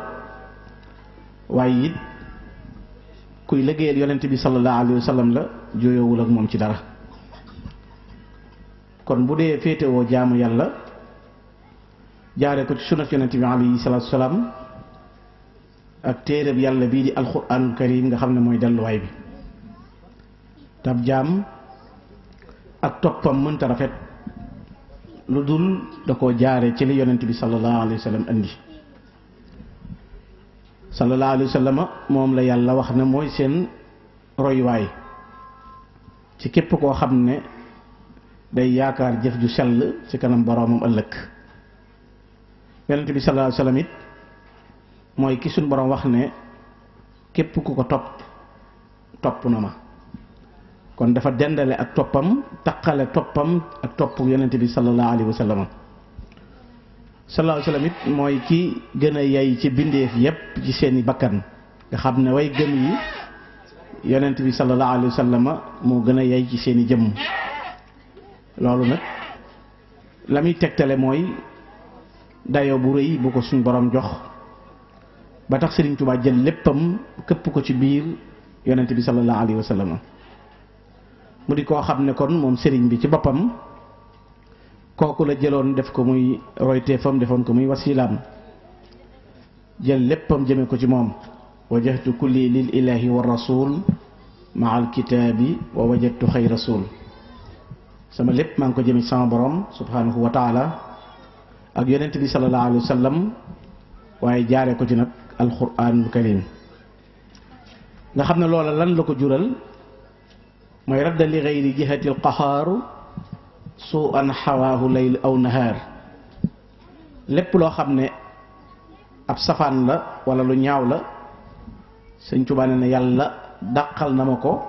Speaker 13: waaye it kuy liggéeyal yonent bi sallallahu alayhi wa sallam la jooyowul ak moom ci dara kon bu dee féetewoo jaamu yàlla jaare ko ci sunnat yonent bi alayhi salaatu salaam ak téereb yàlla bii di alquranul karim nga xam ne mooy delluwaay bi tab jaam ak toppam mënta rafet lu dul da koo jaare ci li yonent bi sallallahu alayhi wa sallam andi sallallahu alayhi wa sallam moom la yàlla wax ne mooy seen royuwaay ci képp koo xam ne day yaakaar jëf ju sell ci kanam boroomam ëllëg yonent bi sallallahu alayhi wa sallam it mooy ki suñ boroom wax ne képp ku ko topp na ma kon dafa dendale ak toppam taqale toppam ak topp yonent bi sallallahu alayhi wa sallam sallallahu alayhi wa sallam it mooy ki gën a yey ci bindeef yépp ci seeni bakkan nga xam ne way gëm yi yonent bi sallallahu alayhi wa sallam moo gën a yey ci seeni jëmm loolu nag la muy tegtale mooy dayo bu rëy bu ko suñ borom jox ba tax Sëriñ Tuubaa jël léppam këpp ko ci biir yonent bi sallallahu alayhi wa sallam mu di koo xam ne kon moom sëriñ bi ci boppam kooku la jëloon def ko muy royteefam defoon ko muy wasilaam jël léppam jëme ko ci moom wajjahtu kulli lil ilahi wa rasul maa alkitaabi wa wajadtu xay rasul sama lépp maa ngi ko jëme ci sama borom subhanahu wa taala ak yonent bi sallallahu alayhi wa sallam waaye jaare ko ci nag alquranul karim nga xam ne loola lan la ko jural mooy radda li gayri jihati alqahaaru su an xawaahu layl aw nahaar lépp loo xam ne ab safaan la wala lu ñaaw la Sëñ Tuubaa ne yàlla dàqal na ma ko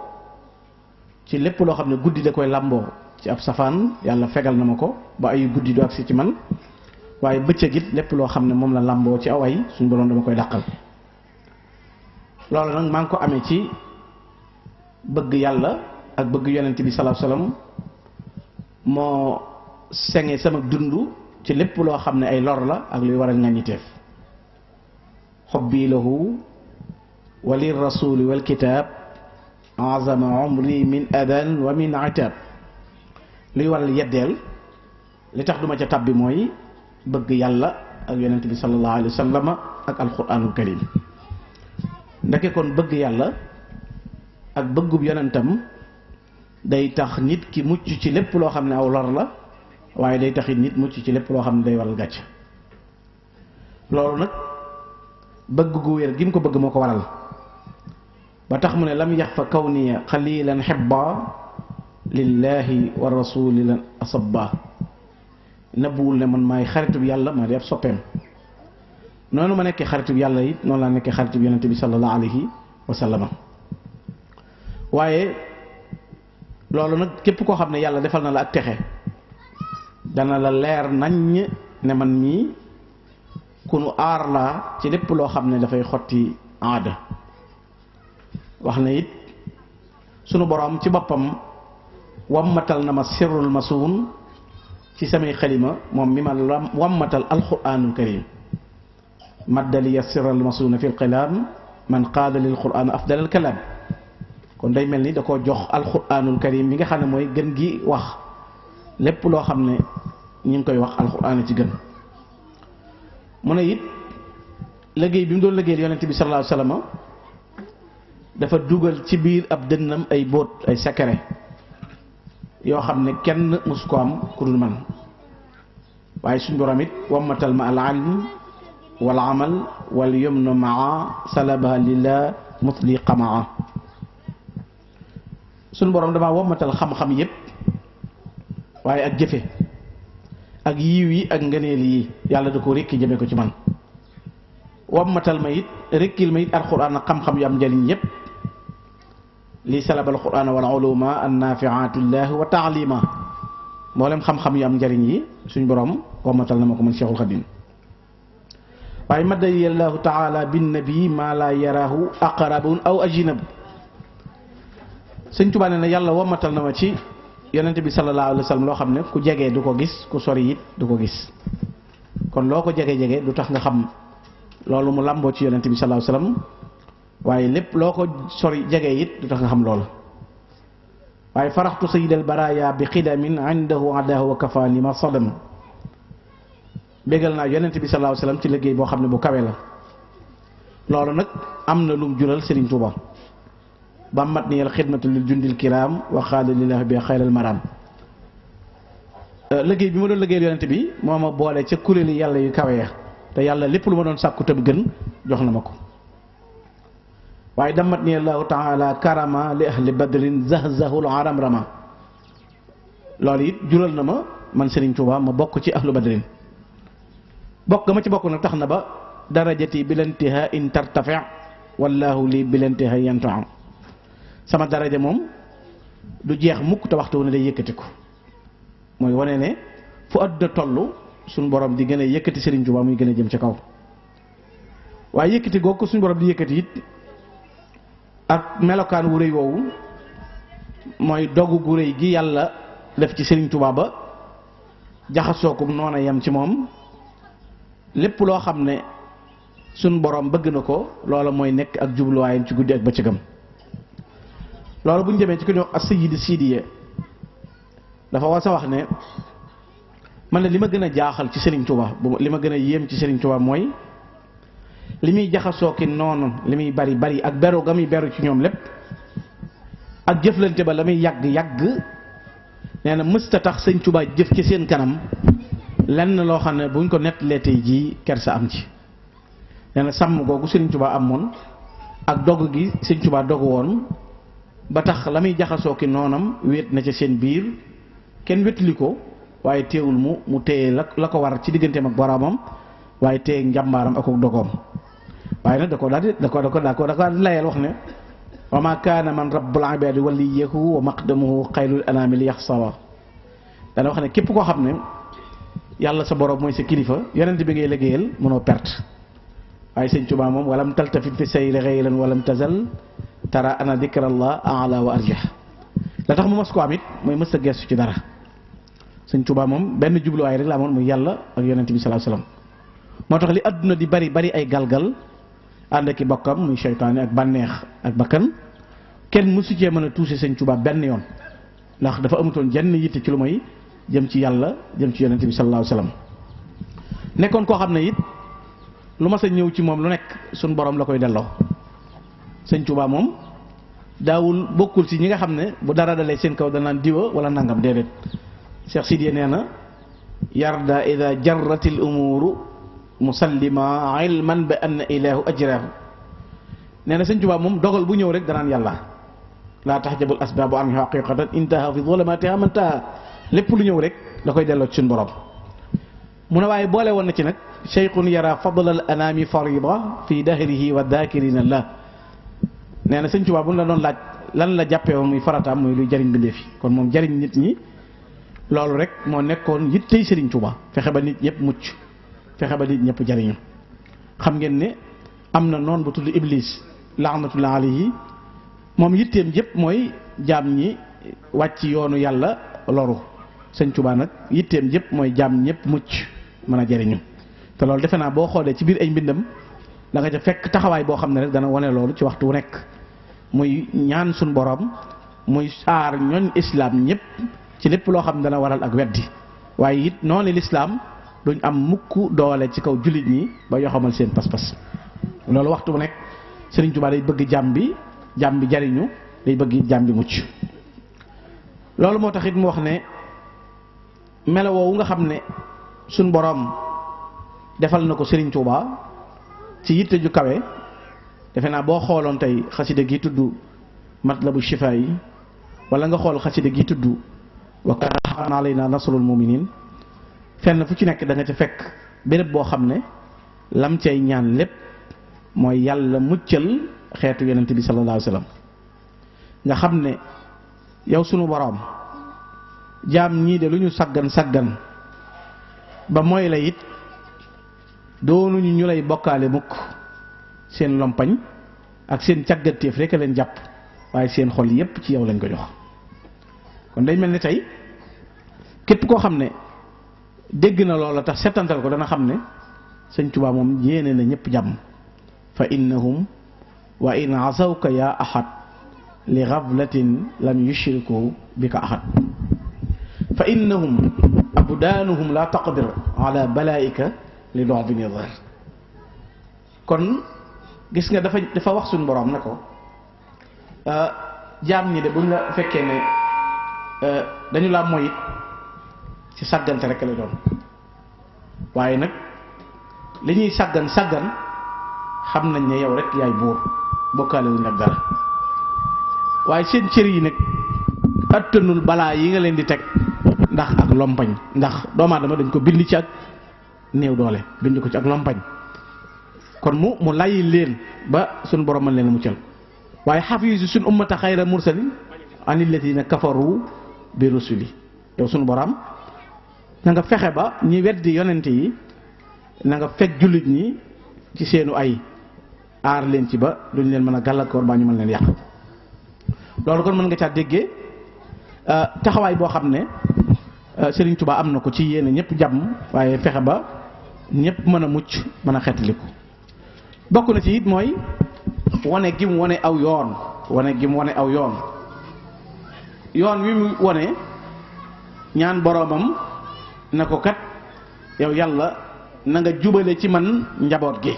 Speaker 13: ci lépp loo xam ne guddi da koy làmboo ci ab safaan yàlla fegal na ma ko ba ay guddi du agsi ci man waaye bëccëg it lépp loo xam ne moom la làmboo ci aw ay suñ boroom dama koy dàqal loolu nag maa ngi ko amee ci bëgg yàlla ak bëgg yonent bi sallallahu alayhi wasallam moo senge sama dund ci lépp loo xam ne ay lor la ak luy waral ngaññiteef xubbi lahu wa lir rasuli wal kitab azama umri min adan wa min itab luy waral yeddeel li tax duma ca tabbi mooy bëgg yàlla ak yonent bi sallallahu alayhi wa sallam ak alquranul karim ndeke kon bëgg yàlla ak bëggub yonentam day tax nit ki mucc ci lépp loo xam ne aw lor la waaye day taxit nit mucc ci lépp loo xam ne day waral gàcc loolu nag bëgg gu wér gi mu ko bëgg moo ko waral ba tax mu ne lam yax fa kawniya xalilan xibba lillahi wa rasuli lan asabba nëbbuwul ne man maay xaritub yàlla maa di ab soppeem noonu ma nekkee xaritub yàlla it noonu laa nekkee xaritub yonente bi sallallahu alayhi wa sallama waaye loolu nag képp koo xam ne yàlla defal na la ak texe dana la leer naññ ne man mii ku nu aar laa ci lépp loo xam ne dafay xotti aada wax na it sunu borom ci boppam wammatal na ma sirrul masuun ci samay xalima moom mi ma wammatal alquranul karim maddaliya sirral masuuna fi lqilaam man qaada lil quran afdal al kalaam kon day mel ni da koo jox alquranul karim mi nga xam ne mooy gën gi wax lépp loo xam ne ñu ngi koy wax alquran ci gën mu ne it liggéey bi mu doon liggéeyal yonent bi sallallahu alayhi wasallam dafa dugal ci biir ab dënnam ay bóot ay secret yoo xam ne kenn mësu ko am ku dul man waaye suñ borom it wammatal ma al ilm wal amal wal yumnu maa salabaha lillah mutli qamaa suñ borom damaa wammatal xam-xam yépp waaye ak jëfe ak yiw yi ak ngëneel yi yàlla da ko rekki jëme ko ci man wammatal ma it rekkil ma it alquran ak xam-xam yu am njëriñ yépp li salaba alquran wal uluma annafiatullah wa taalima mboolem xam-xam yu am njëriñ yi suñ borom wammatal na ma ko man Cheikhul Khadim waaye madani allahu taala bin nabi ma la yarahu aqrabun aw ajnab sëñ Tuubaa nee na yàlla wammatal na ma ci yonente bi sallallahu alayhi wa sallam loo xam ne ku jege du ko gis ku sori it du ko gis kon loo ko jege-jege du tax nga xam loolu mu làmboo ci yonente bi sallallahu alayhi wa sallam waaye lépp loo ko sori jege it du tax nga xam loolu waaye faraxtu sayyidal baraya bi xidamin indahu adahu wa kafani ma sadam bégal naa yonente bi sallallahu alayhi wa sallam ci liggéey boo xam ne bu kawe la loolu nag am na lum jural Serigne Touba ba mat ni yal xidmatu lil jundil kiram wa xaada lillahi bi xayral maram liggéey bi ma doon liggéeyal yonente bi moo ma boole ca kuréeli yàlla yu kawe ya te yàlla lépp lu ma doon sàkku tam gën jox na ma ko waaye damat ni allahu taala karama li ahli badrin zahzahul aram rama loolu it jural na ma man Serigne Touba ma bokk ci ahlu badrin bokk ga ma ci bokk nag tax na ba darajati bilantiha in tartafi wallahu li bilantiha yantaa sama daraja moom du jeex mukk te waxtu ne day yëkkati ko mooy wane ne fu àdduna toll suñ borom di gën a yëkkati Serigne Touba muy gën a jëm ci kaw waaye yëkkati googu ko suñ borom di yëkkati it ak melokaan wu rëy woowu mooy dogu gu rëy gi yàlla def ci Serigne Touba ba jaxasoo ko noona yem ci moom lépp loo xam ne suñ borom bëgg na ko loola mooy nekk ak jubluwaayam ci guddi ak bëccëgam loolu bu ñu demee ci ko ñuy wax as-sayyid Sidiya dafa wasa wax ne man ne li ma gën a jaaxal ci Serigne Touba li ma gën a yéem ci Serigne Touba mooy li muy jaxasoo ki noonu li muy bari bari ak beru ga muy beru ci ñoom lépp ak jëflante ba la muy yàgg yàgg nee na mësta tax Serigne Touba jëf ci seen kanam lenn loo xam ne buñ ko nettalee tey jii kersa am ci nee na sàmm googu Serigne Touba amoon ak dogg gi Serigne Touba dogg woon ba tax la muy jaxasoo ki noonam wéet na ca seen biir kenn wétali ko waaye teewul mu téye la ko war ci digganteem ak boromam waaye téye njàmbaaram ak dogoom waaye nag da ko daal di layal wax ne wa ma kaana man rabbul ibadi waliyahu wa maqdamuhu xaylul anami li yaxsawa dana wax ne képp koo xam ne yàlla sa borom mooy sa kilifa yonent bi ngay liggéeyal mënoo perte waaye sëñ Tuubaa moom walam taltafit fi sayri xaylan walam tazal tara ana dikrallah ala wa arjah la tax mu mas ko am it mooy mës a gestu ci dara. sëñ Tuubaa moom benn jubluwaay rek la amoon muy yàlla ak yonent bi sallallahu alayhi wasallam moo tax li àdduna di bari ay galgal ànd ak i bokkam muy seytaane ak bànneex ak bakkan kenn mësu cee mën a touché sëñ Tuubaa benn yoon ndax dafa amutoon jenn yitte ci lu may jëm ci yàlla jëm ci yonent bi sallallahu alayhi wasallam nekkoon koo xam ne it lu mas a ñëw ci moom lu nekk suñ borom la koy delloo sëñ Tuubaa moom daawul bokkul ci ñi nga xam ne bu dara dalee seen kaw danaan diwa wala nangam déedéet Cheikh Sidiya nee na yarda ida jarratil umuru musallima ilman bi anna ilahu ajrahu nee na sëñ Tuubaa moom dogal bu ñëw rek danaan yàlla laa taxjabul asbaabu anhu haqiqatan intaha fi zulumatiha man taha lépp lu ñëw rek da koy delloo ci suñu borom mu ne waaye boole woon na ci nag cheikhun yara fadla al anami farida fi dahrihi wa dakirina la nee na sëñ Tuubaa bu la doon laaj lan la jàppee woon muy farataam muy luy jariñ bindee fi kon moom jariñ nit ñi loolu rek moo nekkoon yittey Sëriñ Tuubaa fexe ba nit ñëpp mucc fexe ba nit ñëpp jariñu xam ngeen ne am na noon bu tudd Iblis laanatullah alayhi moom yitteem yëpp mooy jaam ñi wàcc yoonu yàlla loru Sëriñ Tuubaa nag yitteem yëpp mooy jaam ñëpp mucc mën a jariñu te loolu defe naa boo xoolee ci biir ay mbindam da nga ca fekk taxawaay boo xam ne rek dana wane loolu ci waxtu wu nekk muy ñaan suñ borom muy saar ñooñ islam ñëpp ci lépp loo xam ne dana waral ak weddi waaye it noonu lislaam duñ am mukk doole ci kaw jullit ñi ba yoo xamal seen pas-pas loolu waxtu bu nekk Sëriñ Tuubaa day bëgg jàmm bi jariñu day bëgg it jàmm bi mucc loolu moo tax it mu wax ne melo woowu nga xam ne suñ boroom defal na ko Sëriñ Tuubaa ci yitte ju kawe defe naa boo xooloon tey xasida gi tudd Matlabu Shifaa yi wala nga xool xasida gi tudd wa kaana haqqan alaynaa nasrul mu'miniin fenn fu ci nekk da nga ca fekk béréb boo xam ne lam cay ñaan lépp mooy yàlla muccal xeetu yonent bi sallallahu alayhi wa sallam nga xam ne yow sunu boroom jaam ñii de lu ñu saggan ba mooy la it doonuñu ñu lay bokkaale mukk seen lompañ ak seen càggateef rek a leen jàpp waaye seen xol yépp ci yow lañ ko jox kon day mel ni tey képp koo xam ne dégg na loola tax settantal ko dana xam ne Sëñ Tuubaa moom yéene na ñëpp jàmm fa innahum wa in asawka ya ahad li ghaflatin lam yushriku bika ahad fa innahum abdaanuhum la taqdir ala balaika li dox bi nidar kon gis nga dafa wax suñu borom ne ko jaam ñi de buñ la fekkee ne dañu laa moyit ci sàggante rek la doon waaye nag li ñuy sàggan xam nañ ne yow rek yaay buur bokkaale wuñ ak dara waaye seen cër yi nag attanul balaa yi nga leen di teg ndax ak lompañ ndax doomu aadama dañ ko bind ci ak néew doole bind ko ci ak lompañ kon mu layi leen ba suñ borom mën leen muccal waaye xafiisu suñ ummata xayra mursalin anil ladina kafaru bi rusuli yow suñu borom na nga fexe ba ñi weddi yonente yi na nga fekk jullit ñi ci seenu ay aar leen ci ba duñ leen mën a gàllankoor baa ñu mën leen yàq loolu kon mën nga caa déggee taxawaay boo xam ne Serigne Touba am na ko ci yéene ñëpp jàmm waaye fexe ba ñëpp mën a mucc mën a xeetaliku bokk na ci it mooy wane gi mu wane aw yoon yoon wi mu wane ñaan boroomam na ko kat yow yàlla na nga jubale ci man njaboot gi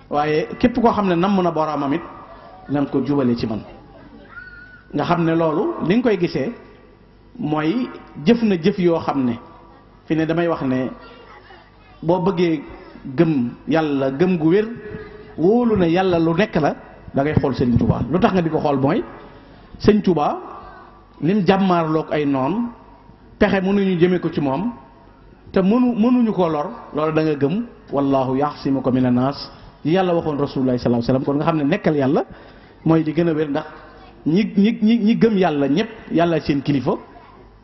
Speaker 13: waaye képp koo xam ne namm na boroomam it na nga ko jubale ci man nga xam ne loolu li nga koy gisee mooy jëf na jëf yoo xam ne fi ne damay wax ne boo bëggee gëm yàlla gëm gu wér wóolu ne yàlla lu nekk la da ngay xool Sëriñ Tuubaa lu tax nga di ko xool mooy Sëriñ Tuubaa lim jàmmaarloog ay noon pexe mënuñu jëme ko ci moom te mënuñu koo lor loolu da nga gëm wallahu yaxsimuka mina naas yi yàlla waxoon rasulullah sallallahu alayhi wasallam kon nga xam ne nekkal yàlla mooy di gën a wér ndax ñi gëm yàlla ñëpp yàlla seen kilifa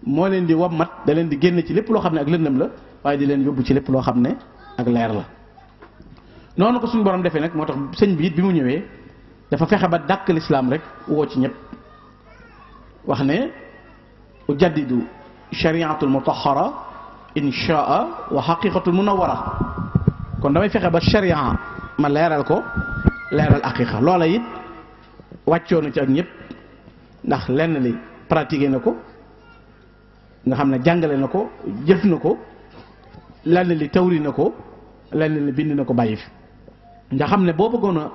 Speaker 13: moo leen di wammat da leen di génn ci lépp loo xam ne ak lëndëm la waaye di leen yóbbu ci lépp loo xam ne ak leer la noonu ko suñu borom defee nag moo tax sëñ bi it bi mu ñëwee dafa fexe ba dàkk lislaam rek woo ci ñëpp wax ne ujaddidu shariatul mutahhara inshaa wa haqiqatul munawwara kon damay fexe ba sharia ma leeral ko leeral haqiqa loola it wàccoo na ci ak ñëpp ndax lenn li pratiqué na ko nga xam ne jàngale na ko jëf na ko lenn li tawri na ko lenn li bind na ko bàyyi fi nga xam ne boo bëggoon a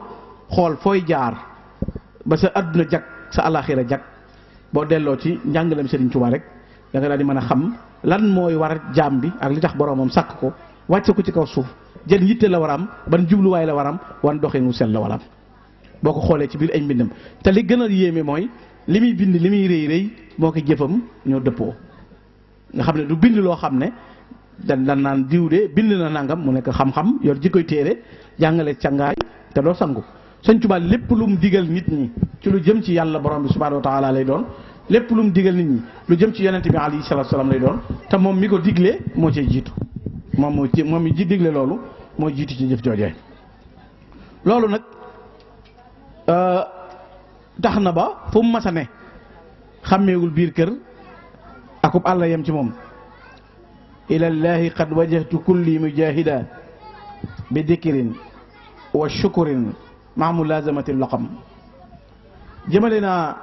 Speaker 13: xool fooy jaar ba sa adduna jag sa alaxira jag boo delloo ci njàngaleem Serigne Touba rek da nga daal di mën a xam lan mooy war jaam bi ak li tax boromam sàkk ko wàcce ko ci kaw suuf jën yitte la war a am ban jubluwaay la war a am wan doxin wu sell la war a am boo ko xoolee ci biir ay mbindam te li gën a yéeme mooy li muy bind li muy rëy rëy moo ko jëfam ñoo dëppoo nga xam ne du bind loo xam ne dan naan diw de bind na nangam mu nekk xam-xam yor jikkoy téere jàngale cangaay te doo sangu Sëñ Tuubaa lépp lu mu digal nit ñi ci lu jëm ci yàlla borom bi subhaanahu wa taala lay doon lépp lu mu digal nit ñi lu jëm ci yonente bi alayhi salaatu salaam lay doon te moom mi ko diglee moo cay jiitu moom mi ji digle loolu moo jiitu ci jëf joojee loolu nag tax na ba fu mu mas a ne xàmmeewul biir kër akub àlla yem ci moom ilallahi qad wajjahtu kulli mujahida bi dikrin wa shukurin maa mulazamati laqam jëmale naa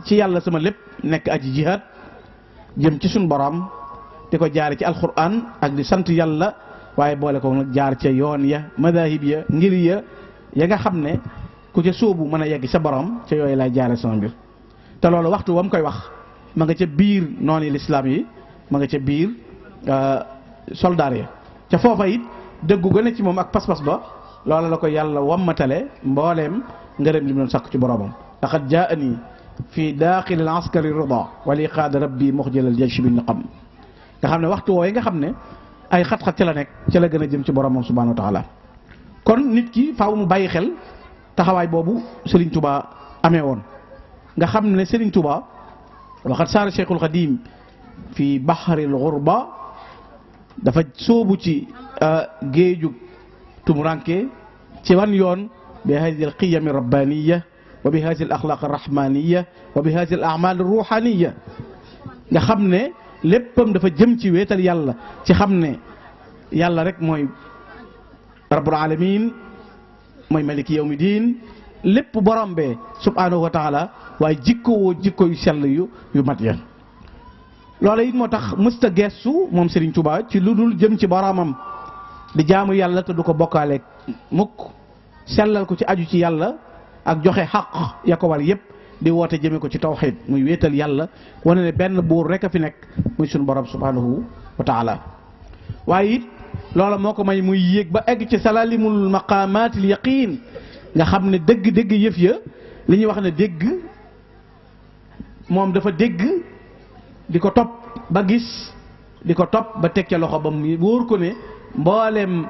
Speaker 13: ci yàlla sama lépp nekk aji jihaad jëm ci suñ borom di ko jaare ci alquran ak di sant yàlla waaye boole ko nag jaar ca yoon ya madahib ya ngir ya nga xam ne ku ca sóobu mën a yegg sa borom ca yooyu lay jaare sama mbir te loolu waxtu wam koy wax ma nga ca biir noonu lislaam yi ma nga ca biir soldaar ya ca foofa it dëggu gën a ci moom ak pas-pas ba loola la ko yàlla wammatale mbooleem ngërëm li mu doon sakku ci boromam laqad jaani fi daaxil al askari rida wali qaada rabbi muxjal al jaysh bi niqam nga xam ne waxtu wooyu nga xam ne ay xat-xat ca la nekk ca la gën a jëm ci boromam subhanahu wa taala kon nit ki faaw mu bàyyi xel taxawaay boobu Serigne Touba amee woon nga xam ne Serigne Touba waxat saara Cheikhul Xadim fi baxaril xurba dafa sóobu ci géeju tumuranke ci wan yoon bi hadi al qiyam rabbaniya wa bi hadi al axlaq arrahmaniya wa bi hadi al amal ruhaniya nga xam ne léppam dafa jëm ci wéetal yàlla ci xam ne yàlla rek mooy rabbul alamin mooy maliki yawmi diin lépp borom bee subhanahu wa taala waaye jikkowoo jikko yu sell yu mat ya loola it moo tax mësta gestu moom Serigne Touba ci lu dul jëm ci boromam di jaamu yàlla te du ko bokkaaleeg mukk sellal ko ci aju ci yàlla ak joxe xaq ya ko war yépp di woote jëme ko ci tawxiid muy wéetal yàlla wane ne benn buur rek a fi nekk muy suñu borom subhanahu wa taala waaye it loola moo ko may muy yéeg ba egg ci salalimul maqamatil yaqin nga xam ne dëgg-dëgg yëf ya li ñuy wax ne dégg moom dafa dégg di ko topp ba gis di ko topp ba teg ca loxo ba mu wóor ko ne mboolem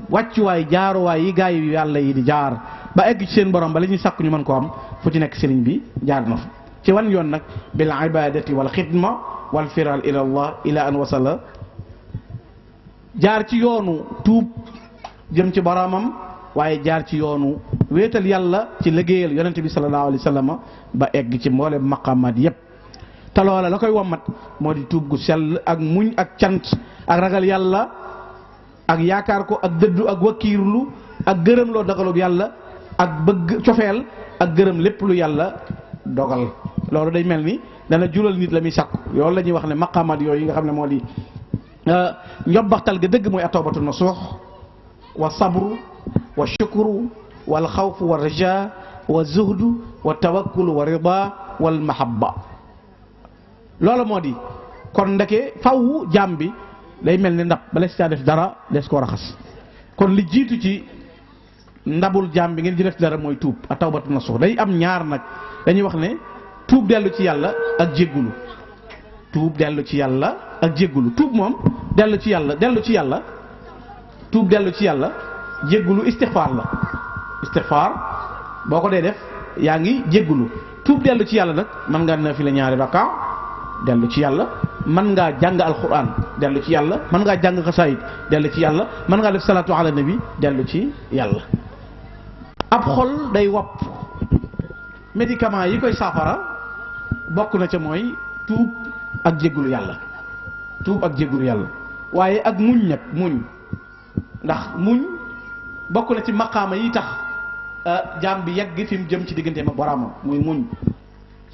Speaker 13: wàccuwaay jaaruwaay yi gaay yu yàlla yi di jaar ba egg ci seen borom ba la ñuy sàkku ñu mën ko am fu ci nekk sëriñ bi jaar na fa ci wan yoon nag bil ibadati wal xidma wal firal ila allah ila an wasala jaar ci yoonu tuub jëm ci boromam waaye jaar ci yoonu wéetal yàlla ci liggéeyal yonente bi sallallahu alayhi wa sallam ba egg ci mboolem maqamaat yépp te loola la koy wommat moo di tuub gu sell ak muñ ak cant ak ragal yàlla ak yaakaar ko ak dëddu ak wakkiirlu ak gërëm loo dogalub yàlla ak bëgg cofeel ak gërëm lépp lu yàlla dogal loolu day mel ni dana jural nit la muy sàkku yoolu la ñuy wax ne maqaamaat yooyu nga xam ne moo di njobbaxtal ga dëgg mooy atawbatu nasuux wa sabru wa shukru wal xawfu wa raja wa zuhdu wa tawakkulu wa rida wal mahabba loolu moo di kon ndeke faw jaam bi day mel ni ndab bala si caa def dara des koo raxas kon li jiitu ci ndabul jaam bi ngeen di def dara mooy tuub a tawbatu nasuux day am ñaar nag dañuy wax ne tuub dellu ci yàlla ak jéggulu tuub dellu ci yàlla ak jéggulu tuub moom dellu ci yàlla tuub dellu ci yàlla jéggulu istixfaar la istixfaar boo ko dee def yaa ngi jéggulu tuub dellu ci yàlla nag mën ngaa nafila ñaari rakka dellu ci yàlla mën ngaa jàng alquran dellu ci yàlla mën ngaa jàng xasaayid dellu ci yàlla mën ngaa def salaatu ala nabi dellu ci yàlla ab xol day wopp médicament yi koy saafara bokk na ca mooy tuub ak jéggulu yàlla tuub ak jéggulu yàlla waaye ak muñ nag muñ ndax muñ bokk na ci maqaama yi tax jaam bi yegg fi mu jëm ci digganteem ak boroomam muy muñ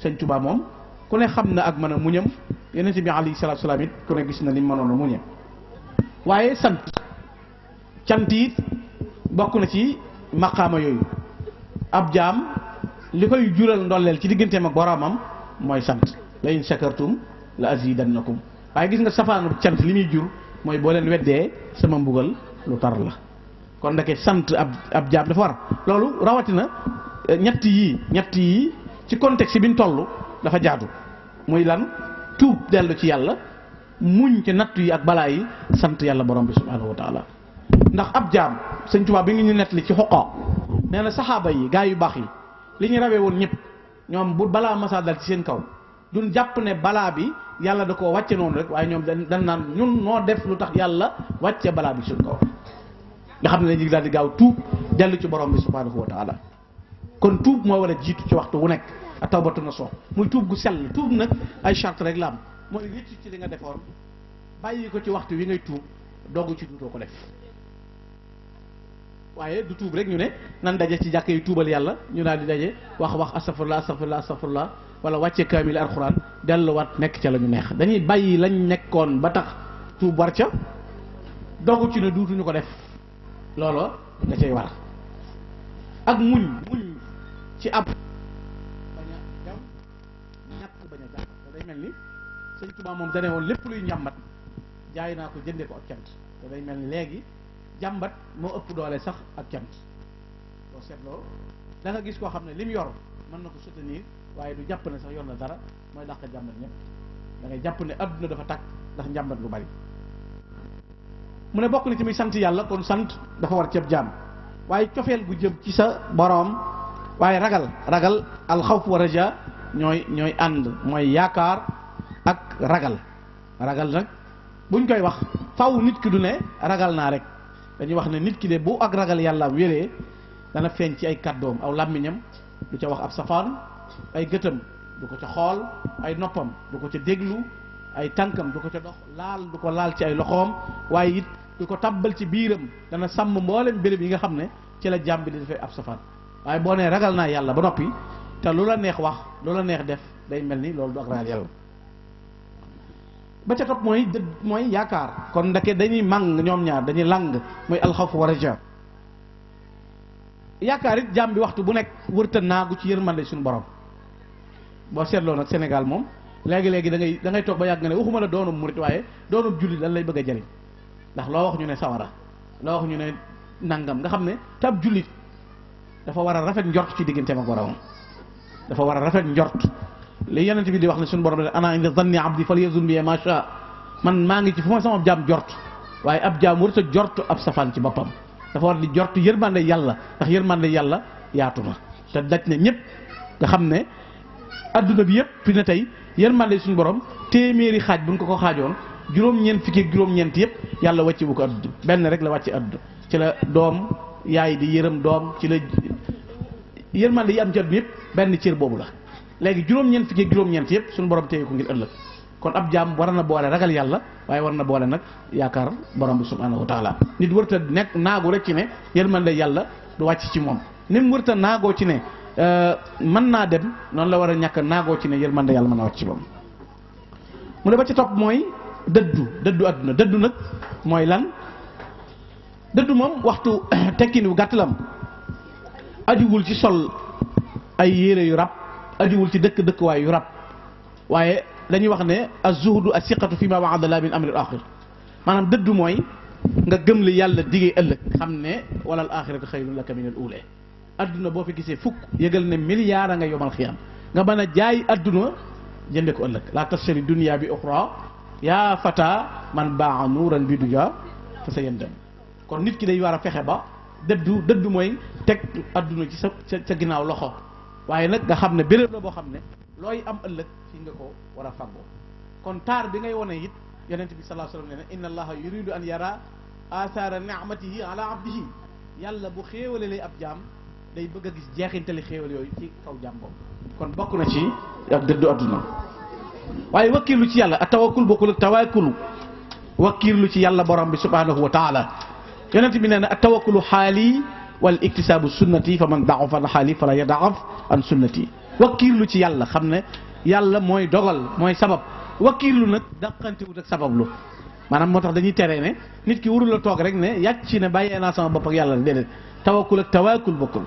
Speaker 13: sëñ Tuubaa moom ku ne xam na ak mën a muñam yonent bi alayhi salaatu salaam it ku ne gis na ni mu mënoon a muñam waaye cant it bokk na ci maqaama yooyu ab jaam li koy jural ndolleel ci digganteem ak boroomam mooy sant la in shakartum la azidannakum waaye gis nga safaanu cant li muy jur mooy boo leen weddee sama mbugal lu tar la kon ndeke sant ab jaam dafa war loolu rawatina ñett yii ci contexte bi ñu toll dafa jaatu muy lan tuub dellu ci yàlla muñ ci nattu yi ak balaa yi sant yàlla borom bi subhanahu wa taala ndax ab jaam sëñ Tuubaa bi ngi ñu nettali ci xoqoo nee na saxaaba yi gaa yu baax yi li ñu rawee woon ñëpp ñoom bu balaa masa dal ci seen kaw duñ jàpp ne balaa bi yàlla da koo wàcce noonu rek waaye ñoom dañ naan ñun noo def lu tax yàlla wàcce balaa bi suñ kaw nga xam ne dañuy daal di gaaw tuub dellu ci borom bi subhanahu wa taala kon tuub moo war a jiitu ci waxtu wu nekk a tawbatu na soo muy tuub gu sell tuub nag ay charte rek la am mooy rëccu ci li nga defoon bàyyi ko ci waxtu wi ngay tuub dogg ci duutoo ko def waaye du tuub rek ñu ne nan daje ci jàkk yi tuubal yàlla ñu daal di daje wax astafurlah wala wàcce kaamil alxuraan delluwaat nekk ca la ñu neex dañuy bàyyi lañ nekkoon ba tax tuub war ca dogg ci ne duutuñu ko def looloo da cay war ak muñ ci ab bañ a jam ñàkk bañ a jàmm te day mel ni sëñ Tuubaa moom dane woon lépp luy njàmbat jaay naa ko jëndee ko ak cant te day mel ni léegi jàmbat moo ëpp doole sax ak cant boo seetloo da nga gis koo xam ne li mu yor mën na ko soutenir waaye du jàpp ne sax yor na dara mooy dàq jàmbat ñëpp da ngay jàpp ne adduna dafa tàkk ndax njàmbat lu bari mu ne bokk na ci muy sant yàlla kon sant dafa war ceeb jaam waaye cofeel gu jëm ci sa boroom waaye ragal alxawf wa raja ñooy ànd mooy yaakaar ak ragal nag buñ koy wax faw nit ki du ne ragal naa rek dañuy wax ne nit ki de bu ak ragal yàlla wéree dana feeñ ci ay kàddoom aw làmmiñam du ca wax ab safaan ay gëtam du ko ca xool ay noppam du ko ca déglu ay tànkam du ko ca dox du ko laal ci ay loxoom waaye it du ko tabbal ci biiram dana sàmm mboolem béréb yi nga xam ne ci la jàmm bi di defee ab safaan waaye boo nee ragal naa yàlla ba noppi te lu la neex wax lu la neex def day mel ni loolu du ak ragal yàlla ba ca topp mooy yaakaar kon ndeke dañuy màng ñoom ñaar dañuy lang mooy alxawf wa raja yaakaar it jàmm bi waxtu bu nekk wërta naagu ci yërmande suñu borom boo seetloo nag Sénégal moom léegi da ngay toog ba yàgg nga ne waxuma la doonum murit waaye doonum jullit lan lay bëgg a jëriñ ndax loo wax ñu ne sawara loo wax ñu ne nangam nga xam ne tab jullit dafa war a rafet njort ci digganteem ak boromam dafa war a rafet njort li yonent bi di wax ne suñu borom ne ana inda zanni abdi falyazun bi ma sha man maa ngi ci fu ma sama jaam jort waaye ab jaam warut a jort ab safaan ci boppam dafa war di jort yërmande yàlla ndax yërmande yàlla yaatu na te daj na ñëpp nga xam ne adduna bi yëpp fi ne tey yërmande suñu borom téeméeri xaaj buñ ko xaajoon juróom-ñeent fukki ak juróom-ñeent yëpp yàlla wàcce bu ko adduna benn rek la wàcce adduna ci la doom yaay di yërëm doom ci la yërmande yi am ci adduna yëpp benn cër boobu la léegi juróom-ñeent fukki ak juróom-ñeent yëpp suñu borom téye ko ngir ëllëg kon ab jaam war na boole ragal yàlla waaye war na boole nag yaakaar borom bi subhanahu wa taala nit wërta nekk naagu rek ci ne yërmande yàlla du wàcc ci moom ni mu wërta naagoo ci ne mën naa dem noonu la war a ñàkk naagoo ci ne yërmande yàlla mën na wàcc ci moom mu ne ba ci topp mooy dëddu adduna dëddu nag mooy lan dëddu moom waxtu tekkin wu gàtt lam ajuwul ci sol ay yére yu rab ajuwul ci dëkkuwaay yu rab waaye dañuy wax ne az-zuhdu as-siqatu fi ma wa'ada la min amri al-axir maanaam dëddu mooy nga gëm li yàlla digee ëllëg xam ne wala al-axiratu xayrun laka min al-ula adduna boo fi gisee fukk yëgal ne milliard a nga yomal xiyam nga mën a jaay adduna jënde ko ëllëg la tashtari dunya bi uxra yaa fata man baa nuuran bi duja fa sa yendam kon nit ki day war a fexe ba dëddu mooy teg adduna ci sa ginnaaw loxo waaye nag nga xam ne béréb la boo xam ne looy am ëllëg fi nga ko war a fàggoo kon taar bi ngay wone it yonent bi sallallahu alayhi wasallam ne inna allaha yuridu an yara athara ni'matihi ala abdihi yàlla bu xéewale lay ab jaam day bëgg a gis jeexintali xéewal yooyu ci kaw jaam boobu kon bokk na ci ak dëddu adduna waaye wakkiirlu ci yàlla ak tawakkul bokkul ak tawakkulu wakkiirlu ci yàlla borom bi subhanahu wa taala yonent bi nee na ak tawakkulu xaali wal iktisaabu sunnati fa man daxafa an xaali fala yadaxaf an sunnati wakkiirlu ci yàlla xam ne yàlla mooy dogal mooy sabab wakkiirlu nag dàqantiwut ak sabablu maanaam moo tax dañuy tere ne nit ki warul la toog rek ne yàcc ne bàyyee naa sama bopp ak yàlla déedéet tawakkul ak tawakkul bokkul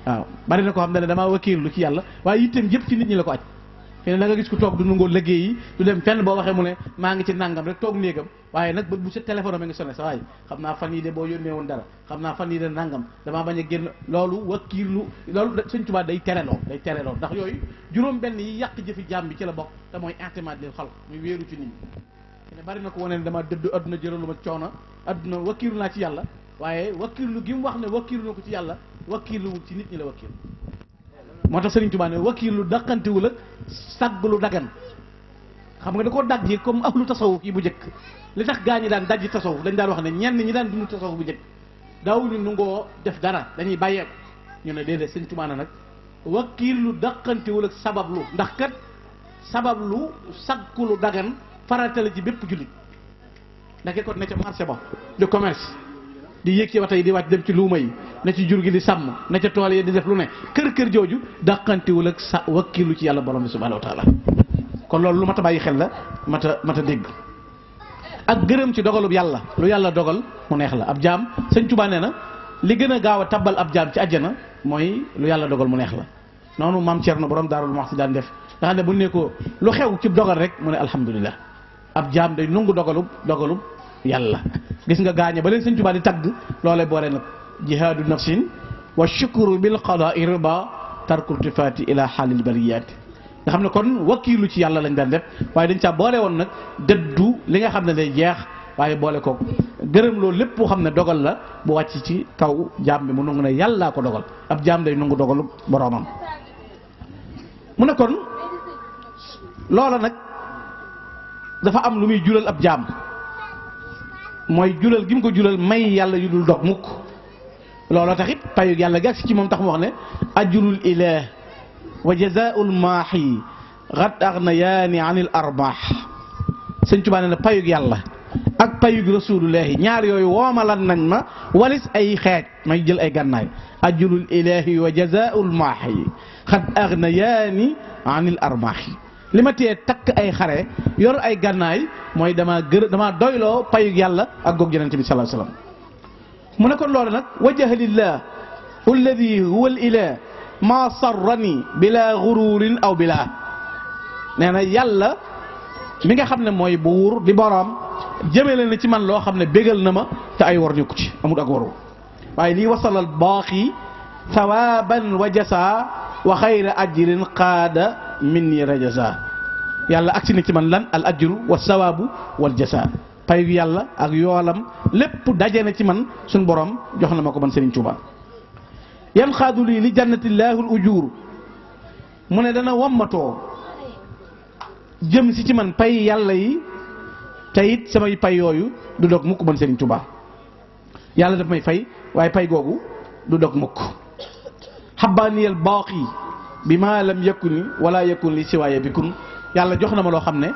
Speaker 13: waaw bari na ko xam ne damaa wakkiirlu ci yàlla waaye yitteem yëpp ci nit ñi la ko aj fi ne da nga gis ku toog du nangoo liggéey yi du dem fenn boo waxee mu ne maa ngi ci nangam rek toog néegam waaye nag bu sa téléphone am a ngi sonné sa waaye xam naa fan yii de boo yónnee woon dara xam naa fan yii de nangam damaa bañ a génn loolu wakkiirlu loolu Sëñ Tuubaa day tere lool ndax yooyu juróom benn yi yàq jëfi jaam bi ci la bokk te mooy intimaad lil xalq muy wéeru ci nit ñi ne bari na ko wane ne dama dëddu adduna jëralu ma coono adduna wakkiirlu naa ci yàlla waaye wakkiirlu gi mu wax ne wakkiirlu na ko ci yàlla wakkiirluwul ci nit ñi la wakkiirlu moo tax Sëriñ Tuubaa ne wakkiirlu daqantiwul ak sàgg lu dagan xam nga da koo dajji comme ahlu tasawuf yi bu njëkk li tax gaa ñi daan dajji tasawuf dañ daan wax ne ñenn ñi daan dund tasawuf bu njëkk daawuñu nangoo def dara dañuy bàyyeeku ñu ne déedéet Sëriñ Tuubaa nag wakkiirlu daqantiwul ak sabablu ndax kat sabablu sàgg lu dagan farata la ci bépp jullit ndake kon ne ca marché ba de commerce di yéeg ci wata yi di wàcc dem ci luuma yi na ci jur gi di sàmm na ca tool yi di def lu ne kër jooju dàqantiwul ak sa wakkilu ci yàlla borom bi subhanahu wa taala kon loolu lu mat a bàyyi xel la mat a dégg ak gërëm ci dogalub yàlla lu yàlla dogal mu neex la ab jaam Sëñ Tuubaa nee na li gën a gaaw a tabbal ab jaam ci àjjana mooy lu yàlla dogal mu neex la noonu maam Cerno borom Daarul Muxti daan def nga xam ne bu ne ko lu xew ci dogal rek mu ne alhamdulilah ab jaam day nungu dogalub yàlla gis nga gaañe ba leen Sëñ Tuubaa di tagg loolee boole nag jihaadu nafsin wa shukru bil qadaai riba tarkul tifaati ila xaalil bariyaati nga xam ne kon wakkiilu ci yàlla lañ daan def waaye dañ caa boole woon nag dëddu li nga xam ne day jeex waaye boole ko gërëm loolu lépp boo xam ne dogal la bu wàcc ci kaw jaam bi mu nungu ne yàllaa ko dogal ab jaam day nungu dogalu boroomam mu ne kon loola nag dafa am lu muy jural ab jaam mooy julal gi mu ko julal may yàlla yu dul dog mukk looloo taxit payug yàlla gàgsi ci moom tax mu wax ne ajrul ilah wa jazaul maahi xat agnayaani anil arbaax Sëñ Tuubaa ne na payug yàlla ak payug rasulullahi ñaar yooyu woomalan nañ ma walis ay xeej may jël ay gànnaay ajrul ilahi wa jazaul maahi xat agnayaani anil arbaax li ma tee takk ay xare yor ay gànnaay mooy dama doyloo payug yàlla ak goog yonent bi sallallahu alayhi wasallam mu ne kon loolu nag wajjaha lillah alladi huwa al ilah ma sarrani bila gururin aw bila nee na yàlla mi nga xam ne mooy buur di boroom jëmale na ci man loo xam ne bégal na ma te ay war nekku ci amul ak waru waaye lii wasalal baaxi thawaban wa jasa wa xayra ajrin qaada minni rajaza yàlla agsi na ci man lan al ajru wa sawaabu wal jasa payu yàlla ak yoolam lépp daje na ci man suñ borom jox na ma ko man Serigne Touba yan xaadu lii li jannatillahul ujur mu ne dana wammatoo jëm si ci man pay yàlla yi te it samay pay yooyu du dog mukk man Serigne Touba yàlla daf may fay waaye pay googu du dog mukk xabbaaniyal baaqi bi ma lam yakuni wala yakun li siwaaya bikun yàlla jox na ma loo xam ne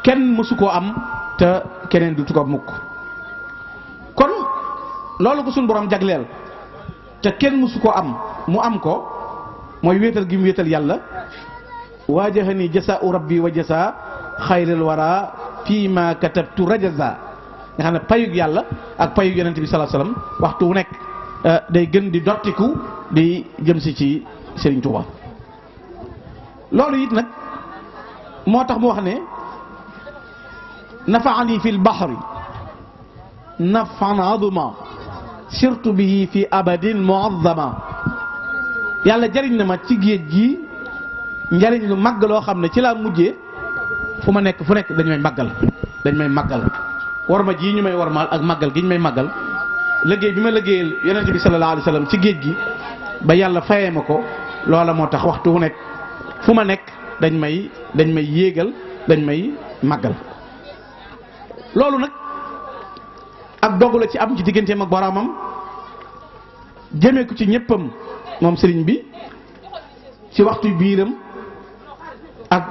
Speaker 13: kenn mësu koo am te keneen du ko mukk kon loolu ko suñu borom jagleel te kenn mësu koo am mu am ko mooy wéetal gi mu wéetal yàlla waajahani jasaau rabbi wa jasa xayril wara fii ma katabtu rajaza nga xam ne payug yàlla ak payug yonente bi sallallahu alayhi wasallam waxtu wu nekk day gën di dottiku di jëm si ci Serigne Touba loolu it nag moo tax mu wax ne nafaani fi lbahri nafan aduma sirtu bihi fi abadin muazzama yàlla jariñ na ma ci géej gi njariñ lu màgg loo xam ne ci laa mujjee fu ma nekk fu nekk dañ may màggal war ma ji ñu may warmaal ak màggal gi ñu may màggal liggéey bi ma liggéeyal yonente bi sallallahu alayhi wa sallam ci géej gi ba yàlla fayee ma ko loola moo tax waxtu wu nekk fu ma nekk dañ may yéegal dañ may màggal loolu nag ak dogu la ci am ci digganteem ak boroomam jëmee ko ci ñëppam moom sëriñ bi ci waxtu biiram ak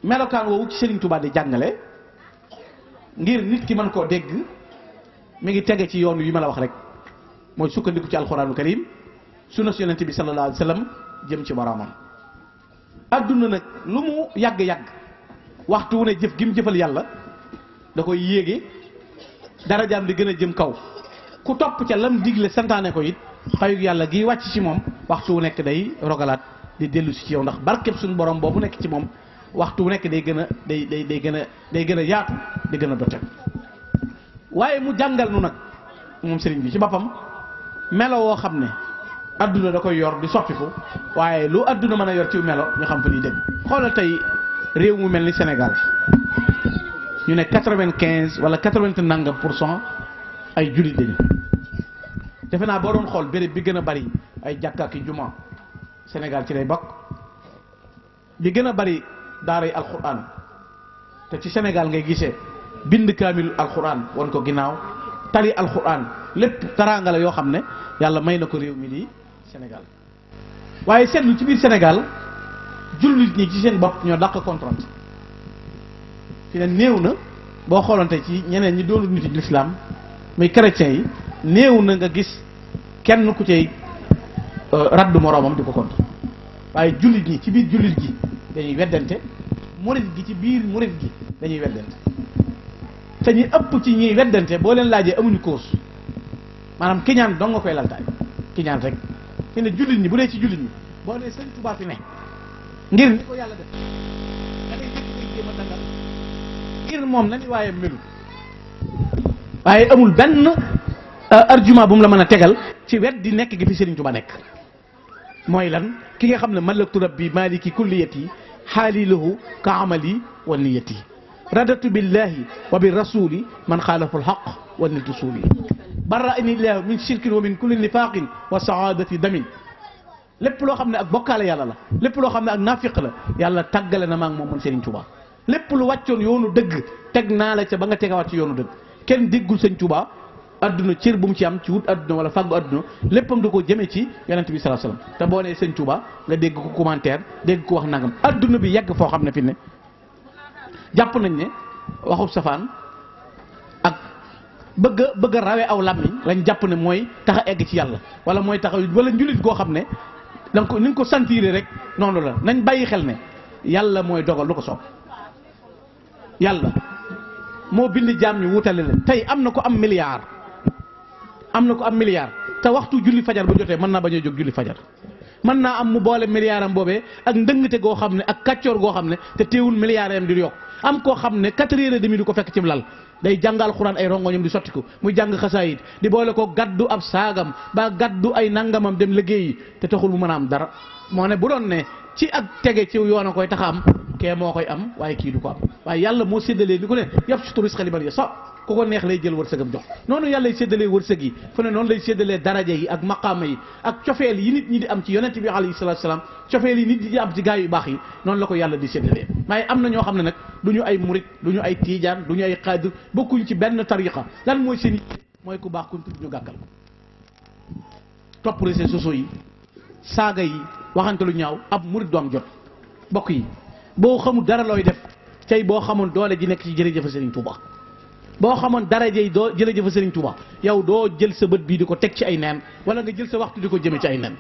Speaker 13: melokaan woowu ci Serigne Touba di jàngale ngir nit ki mën koo dégg mi ngi tege ci yoon yi ma la wax rek mooy sukkandiku ci alxuraanu karim sunna si yonent bi sallallahu alayhi wa sallam jëm ci boroomam. adduna nag lu mu yàgg-yàgg waxtu wu ne jëf gi mu jëfal yàlla da koy yéege darajaam di gën a jëm kaw ku topp ca lam digle santaane ko it xayug yàlla gi wàcc ci moom waxtu wu nekk day rogalaat di dellu si ci yow ndax barkeb suñu borom boobu nekk ci moom waxtu wu nekk day gën a day gën a yaatu di gën a dote waaye mu jàngal nu nag moom sëriñ bi ci boppam melo woo xam ne adduna da koy yor di soppiku waaye lu adduna mën a yor ci melo ñu xam fa ñuy dégg xoolal tey réew mu mel ni Sénégal ñu ne 95 wala 80 nangam % ay jullit lañu defe naa boo doon xool béréb bi gën a bari ay jàkka ki juma Sénégal ci lay bokk bi gën a bari daaray alquran te ci Sénégal ngay gisee bind kaamil alquran wan ko ginnaaw tali alquran lépp taraanga la yoo xam ne yàlla may na ko réew mi di Sénégal waaye seetlu ci biir Sénégal jullit ñi ci seen bopp ñoo dàq contrainte fi ne néew na boo xoolante ci ñeneen ñi doonul nit yi l'islam muy chrétiens yi néew na nga gis kenn ku cay raddu moroomam di ko contre waaye jullit ñi ci biir jullit gi dañuy weddante murit gi ci biir murit gi dañuy weddante te ñi ëpp ci ñiy weddante boo leen laajee amuñu cause maanaam kiñaan dong nga koy laltaay kiñaan rek fi ne jullit ñi bu dee ci jullit ñi boo nee Sëñ Tuubaa fi ne ngir ni ko yàlla def da ngay jékki jéem a dangal ngir moom na ni waaye melu waaye amul benn argument bu mu la mën a tegal ci wet di nekk gi fi Sëriñ Tuubaa nekk mooy lan ki nga xam ne malaktu rabbi maliki kulliyati xaali lahu ka amali wa niyati radatu billahi wa bi rasuli man xaalafu alxaq wa nitu suuli barra'ani illahu min shirkin wa min kulli nifaqin wa saadati damin lépp loo xam ne ak bokkaale yàlla la lépp loo xam ne ak naafiq la yàlla tàggale na ma ak moom man Serigne Touba lépp lu wàccoon yoonu dëgg teg naa la ca ba nga tegawaat ci yoonu dëgg kenn déggul Serigne Touba adduna cër bu mu ci am ci wut adduna wala fàggu adduna léppam da ko jëmee ci yonent bi sallallahu alayhi wasallam te boo nee Serigne Touba nga dégg ko commentaire dégg ko wax nangam adduna bi yegg foo xam ne fi ne jàpp nañ ne waxu safaan ak bëgg a rawe aw làmmiñ lañ jàpp ne mooy tax a egg ci yàlla wala mooy tax wala njulit goo xam ne donc ni nga ko sentir rek noonu la nañ bàyyi xel ne yàlla mooy dogal lu ko soob yàlla moo bind jaam ñu wutale leen tey am na ko am milliard te waxtu julli fajar bu jotee mën naa bañ a jóg julli fajar mën naa am mu boole milliard am boobee ak ndëngte goo xam ne ak kàccoor goo xam ne te teewul milliard am di yokk am koo xam ne 4h30 du ko fekk cim lal day jàngal xuraan ay rongoñam di sotti ko muy jàng xasaayit di boole ko gaddu ab saagam ba gaddu ay nangamam dem liggéeyi te taxul mu mën a am dara moo ne bu doon ne ci ak tege ci yoon a koy tax a am kee moo koy am waaye kii du ko am waaye yàlla moo séddalee ni ko ne yabsutu rizqa liman yasha ku ko neex lay jël wërsëgam jox noonu yàlla lay séddalee wërsëg yi fu ne noonu lay séddalee daraja yi ak maqaama yi ak cofeel yi nit ñi di am ci yonent bi alayhi salaatu salaam cofeel yi nit ñi di am ci gaay yu baax yi noonu la ko yàlla di séddalee waaye am na ñoo xam ne nag du ñu ay murit du ñu ay tiijaan du ñu ay xaadir bokkuñ ci benn tariqa lan mooy seen mooy ku baax kuñ tudd ñu gàkkal ko topp réseaux sociaux yi saaga yi waxante lu ñaaw ab murit doom jot bokk yi boo xamul dara looy def tey boo xamoon doole ji nekk ci jërëjëf Serigne Touba boo xamoon dara jey doo jërëjëf Serigne Touba yow doo jël sa bët bii di ko teg ci ay neen wala nga jël sa waxtu di ko jëme ci ay neen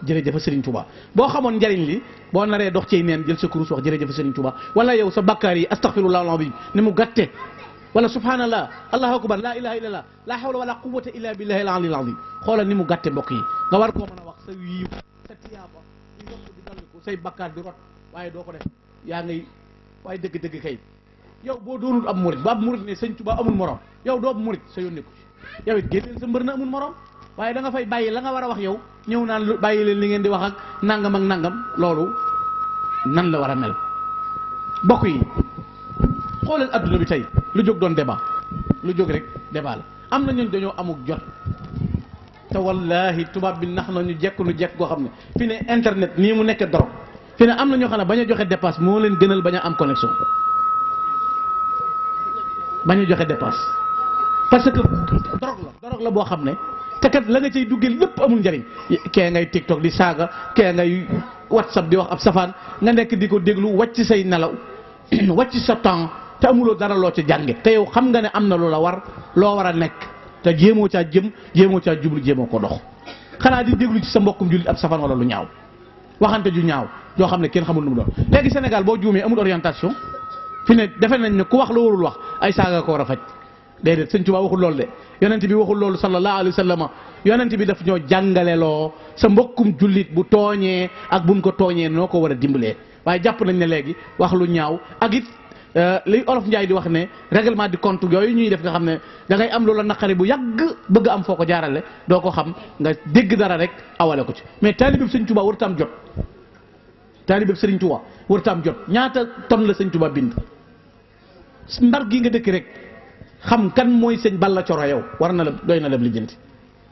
Speaker 13: jërëjëf Serigne Touba boo xamoon njariñ li boo naree dox ci ay neen jël sa kurus wax jërëjëf Serigne Touba wala yow sa bakkaar yi astaghfirullah al-azim ni mu gàtte wala subhanallah allahu akbar la ilaha illallah la hawla wala quwwata illa billahi al-ali al-azim xoolal ni mu gàtte mbokk yi nga war koo mën a wax sa yiw sa tiyaaba di yokk di dolliku say bakkaar di rot waaye doo ko def yaa ngay waaye dëgg-dëgg kay yow boo doonul ab murit ba ab murit ne sëñ Tuba amul morom yow doo ab murit sa yónni ko yow it génneel sa mbër na amul morom waaye da nga fay bàyyi la nga war a wax yow ñëw naan bàyyi leen li ngeen di wax ak nangam ak nangam loolu nan la war a mel bokk yi xoolal adduna bi tey lu jóg doon débat lu jóg rek débat la am na ñooñ dañoo amuk jot te wallahi tubaab bi nax na ñu jekk goo xam ne fi ne internet nii mu nekk dorog fi ne am na ñoo xam ne bañ a joxe dépasse moo leen gënal bañ a am connexion bañ a joxe dépasse parce que drogue la boo xam ne te kat la nga cay duggeel lépp amul njariñ kee ngay TikTok di saaga kee ngay WhatsApp di wax ab safaan nga nekk di ko déglu wàcc say nelaw wàcc sa temps te amuloo dara loo ca jànge te yow xam nga ne am na lu la war loo war a nekk te jéemoo caa jëm jéemoo caa jublu jéemoo ko dox xanaa di déglu ci sa mbokkum jullit ab safaan wala lu ñaaw waxante ju ñaaw joo xam ne kenn xamul nu mu doon léegi Sénégal boo juumee amul orientation fi ne defe nañ ne ku wax la warul wax ay saaga ko war a faj déedéet sëñ Tuubaa waxul loolu de yonent bi waxul loolu sallallahu alayhi wa sallam yonent bi daf ñoo jàngaleloo sa mbokkum jullit bu tooñee ak buñ ko tooñee noo ko war a dimbalee waaye jàpp nañ ne léegi wax lu ñaaw ak it li olof Njaay di wax ne règlement du compte yooyu ñuy def nga xam ne da ngay am loola naqari bu yàgg bëgg am foo ko jaarale doo ko xam nga dégg dara rek awale ko ci mais taalibeb sëñ Tuubaa warut am jot taalibeb sëriñ Tuubaa warut am jot ñaata ton la sëñ Tuubaa bind Ndar gi nga dëkk rek xam kan mooy sëñ Balla Coro yow war na la doy na la lijjanti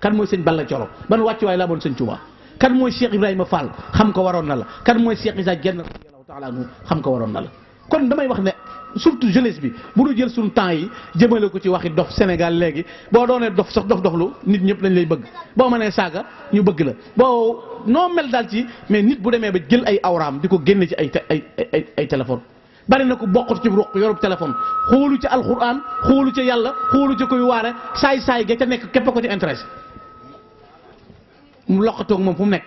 Speaker 13: kan mooy sëñ Balla Coro ban wàccuwaay laa boon sëñ Tuubaa kan mooy Cheikh Ibrahima Fall xam ko waroon na la kan mooy Cheikh Issa Diène radiyallahu taala anhu xam ko waroon na la kon damay wax ne surtout jeunesse bi bu ñu jël suñu temps yi jëmale ko ci waxi dof Sénégal léegi boo doonee dof sax dof-doflu nit ñëpp lañ lay bëgg boo mënee saaga ñu bëgg la boo noo mel daal ci mais nit bu demee ba jël ay awraam di ko génne ci ay téléphone bari na ko bokkut ci ruq yorub téléphone xoolu ci alxuraan xoolu ci yàlla xoolu ci koy waare saay-saay ga ca nekk képp ko ci intéressé mu loqatoog moom fu mu nekk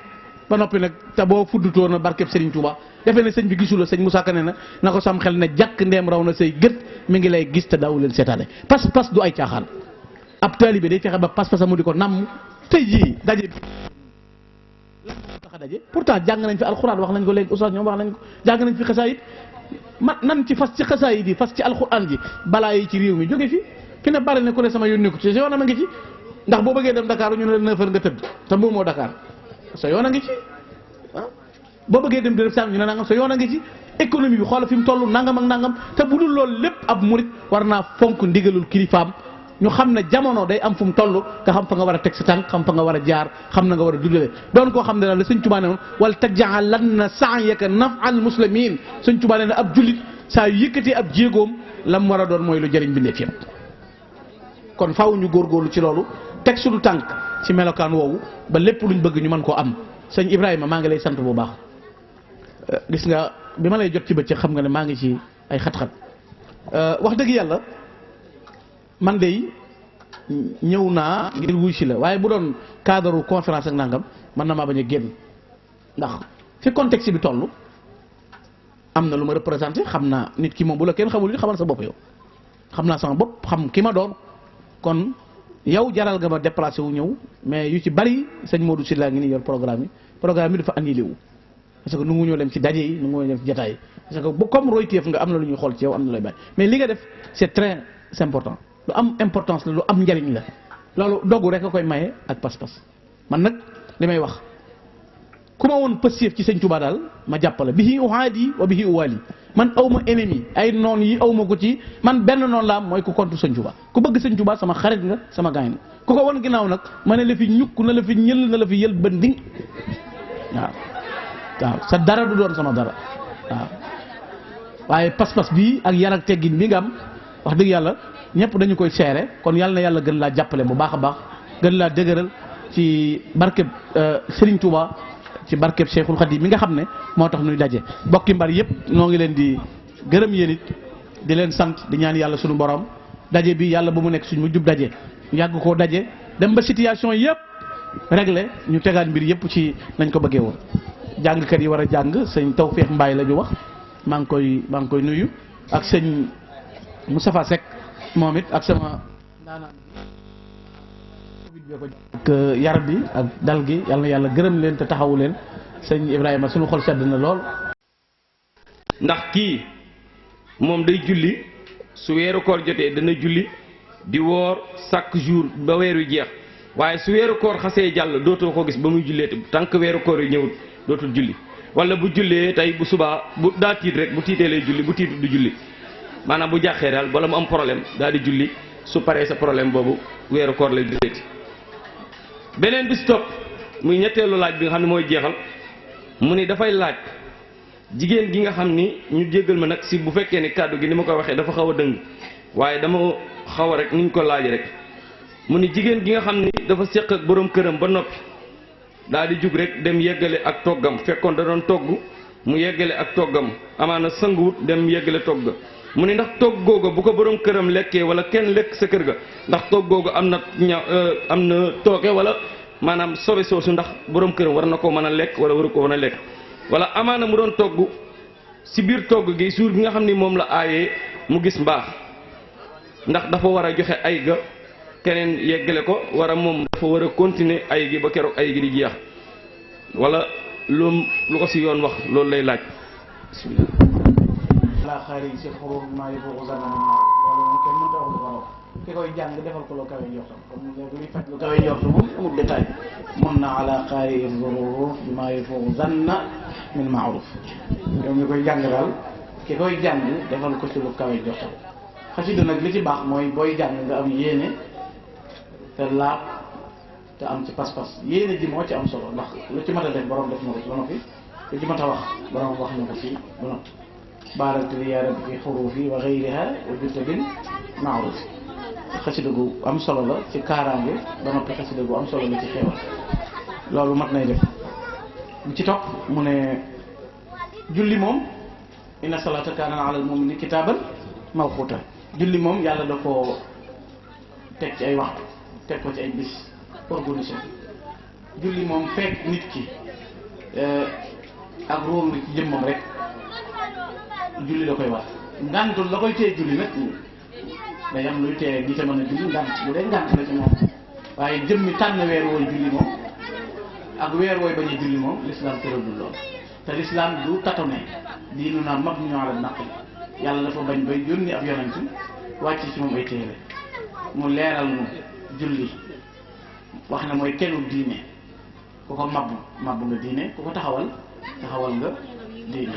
Speaker 13: ba noppi nag te boo fuddutoo na barkeb Serigne Touba defee ne sëñ bi gisul la sëñ Moussa Ka ne na ko sam xel ne jàkk ndeem raw na say gët mi ngi lay gis te daawu leen seetaane pas-pas du ay caaxaan ab taalibe day fexe ba pas-pasam mu di ko namm tey jii daje bi lan moo tax a daje pourtant jàng nañ fi alxuraan wax nañ ko léegi oustaz ñoom wax nañ ko jàng nañ fi xasaayit nan ci fas ci xasaayit yi fas ci alxuraan ji balaa yi ci réew mi jóge fi ne bari ne ku ne sama yónni ko ci sa yoon a ngi ci ndax boo bëggee dem Dakar ñu ne la 9h nga tëdd te moom moo Dakar sa yoon a ngi ci boo bëggee dem dërëb sàmm ñu ne nangam sa yoon a ngi ci économie bi xoolal fi mu toll nangam ak nangam te bu dul loolu lépp ab murit war naa fonk ndigalul kilifaam ñu xam ne jamono day am fu mu toll nga xam fa nga war a teg sa tànk xam fa nga war a jaar xam na nga war a dundale doon koo xam ne daal la sëñ Tuubaa ne woon wala taj'alanna sa'yaka naf'al muslimin sëñ Tuubaa ne ab jullit saa yu yëkkatee ab jéegoom lam war a doon mooy lu jëriñ bindeef yëpp kon faaw ñu góorgóorlu ci loolu teg suñu tànk ci melokaan woowu ba lépp luñ bëgg ñu mën koo am sëñ Ibrahima maa ngi lay sant bu baax gis nga bi ma lay jot ci bëccëg xam nga ne maa ngi ci ay xat-xat wax dëgg yàlla man de ñëw naa ngir wuy si la waaye bu doon cadre conférence ak nangam mën na maa bañ a génn ndax fi contexte bi toll am na lu ma représenté xam naa nit ki moom bu la kenn xamul li xamal sa bopp yow xam naa sama bopp xam ki ma doon kon yow jaral nga ma déplacé wu ñëw mais yu ci bari sëñ Modou Sylla ngi ni yor programme bi dafa annulé wu parce que nu ngu ñoo dem ci daje yi nu ngu ñoo dem ci jataay yi parce que bu comme royteef nga am na lu ñuy xool ci yow am na lay bàyyi mais li nga def c'est très important lu am importance la lu am njariñ la loolu dogu rek a koy maye ak pas-pas man nag li may wax ku ma woon pësief ci sëñ Touba daal ma jàppale bihi uhaadi wa bihi uwaali man aw ma ennemi ay noon yi aw ma ko ci man benn noonu la am mooy ku contre sëñ Touba ku bëgg sëñ Touba sama xarit nga sama gaañ la ku ko won ginnaaw nag ma ne la fi ñukk na la fi ñël na la fi yël bënding waaw sa dara du doon sama dara waaw waaye pas-pas bii ak yar ak teggin bi nga am wax dëgg yàlla ñëpp dañu koy seere kon yàlla na yàlla gën laa jàppale bu baax a baax gën laa dëgëral ci barkeb Serigne Touba ci barkeb Cheikhul Khadim mi nga xam ne moo tax nuy daje bokki mbar yëpp noo ngi leen di gërëm yéen it di leen sant di ñaan yàlla suñu borom daje bi yàlla ba mu nekk suñ mu jub daje yàgg koo daje dem ba situation yëpp réglé ñu tegaat mbir yëpp ci nañ ko bëggee woon jàngkat yi war a jàng sëñ Tawfeex Mbaye la ñu wax maa ngi koy nuyu ak sëñ Moustapha Seck moom it ak sama ndaanaan ak yar bi ak dal gi yal na yàlla gërëm leen te taxawu leen sëñ Ibrahima suñu xol sedd na lool.
Speaker 10: ndax kii moom day julli su weeru koor jotee dana julli di woor chaque jour ba weer wi jeex waaye su weeru koor xasee jàll dootoo ko gis ba muy jullee tant que weeru koor yi ñëwut dootul julli wala bu jullee tey bu subaa bu daa tiit rek bu tiitee lay julli bu tiitut du julli maanaam bu jàqee daal bala mu am problème daal di julli su paree sa problème boobu weeru koor lay julleeti beneen bis topp muy ñetteelu laaj bi nga xam ne mooy jeexal mu ni dafay laaj jigéen gi nga xam ni ñu jéggal ma nag si bu fekkee ni kàddu gi ni ma ko waxee dafa xaw a dëng waaye dama xaw a rek niñ ko laaj rek mu ni jigéen gi nga xam ni dafa séq ak borom këram ba noppi daal di jug rek dem yeggale ak toggam fekkoon da doon togg mu yeggale ak toggam amaana sanguwut dem yeggale togg mu ni ndax togg googu bu ko borom këram lekkee wala kenn lekk sa kër ga ndax togg googu am na am na tooke wala maanaam sobe soosu ndax borom këram war na koo mën a lekk wala waru ko mën a lekk wala amaana mu doon togg si biir togg gi suur gi nga xam ni moom la aayee mu gis mbaax ndax dafa war a joxe ay ga keneen yeggale ko war a moom dafa war a continuer ay gi ba keroog ay gi di jeex wala lu ko si yoon wax loolu lay laaj bismillah
Speaker 13: la xaari si xuruf maa yi foofu zanna loolu moom kenn mënta wax lu ko raw ki koy jàng defal ko lu kawe njortam comme léegi luy faj lu kawe njortam moom amul détail mun na ala xaari xuruf maa yi foofu zanna min maaruf yow mi koy jàng daal ki koy jàng defal ko ci lu kawe njortam xasida nag li ci baax mooy booy jàng nga am yéene te laab te am ci pas-pas yéene ji moo ci am solo ndax lu ci mat a def borom def na ko ci ba noppi lu ci mat a wax borom wax na ko ci ba noppi baaraktu li yaa rabbi fi xurufi wa xayriha wa jutta bin maaruf xasida gu am solo la ci kaaraange ba noppi xasida gu am solo la ci xeewal loolu mat nay def bu ci topp mu ne julli moom inna salata kaana ala al mu'mini kitaaban mawquta julli moom yàlla da ko teg ci ay waxtu teg ko ci ay bis organisé julli moom fekk nit ki ak róom bi ci jëmmam rek julli da koy war ngantul la koy téye julli nag day am luy téye nit a mën a julli ngant bu dee ngant la ci moom waaye jëmmi tànn weer wooy julli moom ak weer wooy bañ a julli moom l'islam tëradul lool te l'islam du tatone diinu naa mabni ala naql yàlla dafa bañ bay yónni ab yonent wàcc ci moom ay téere mu leeral mu julli wax ne mooy kennu diine ku ko mabbu nga diine ku ko taxawal nga diine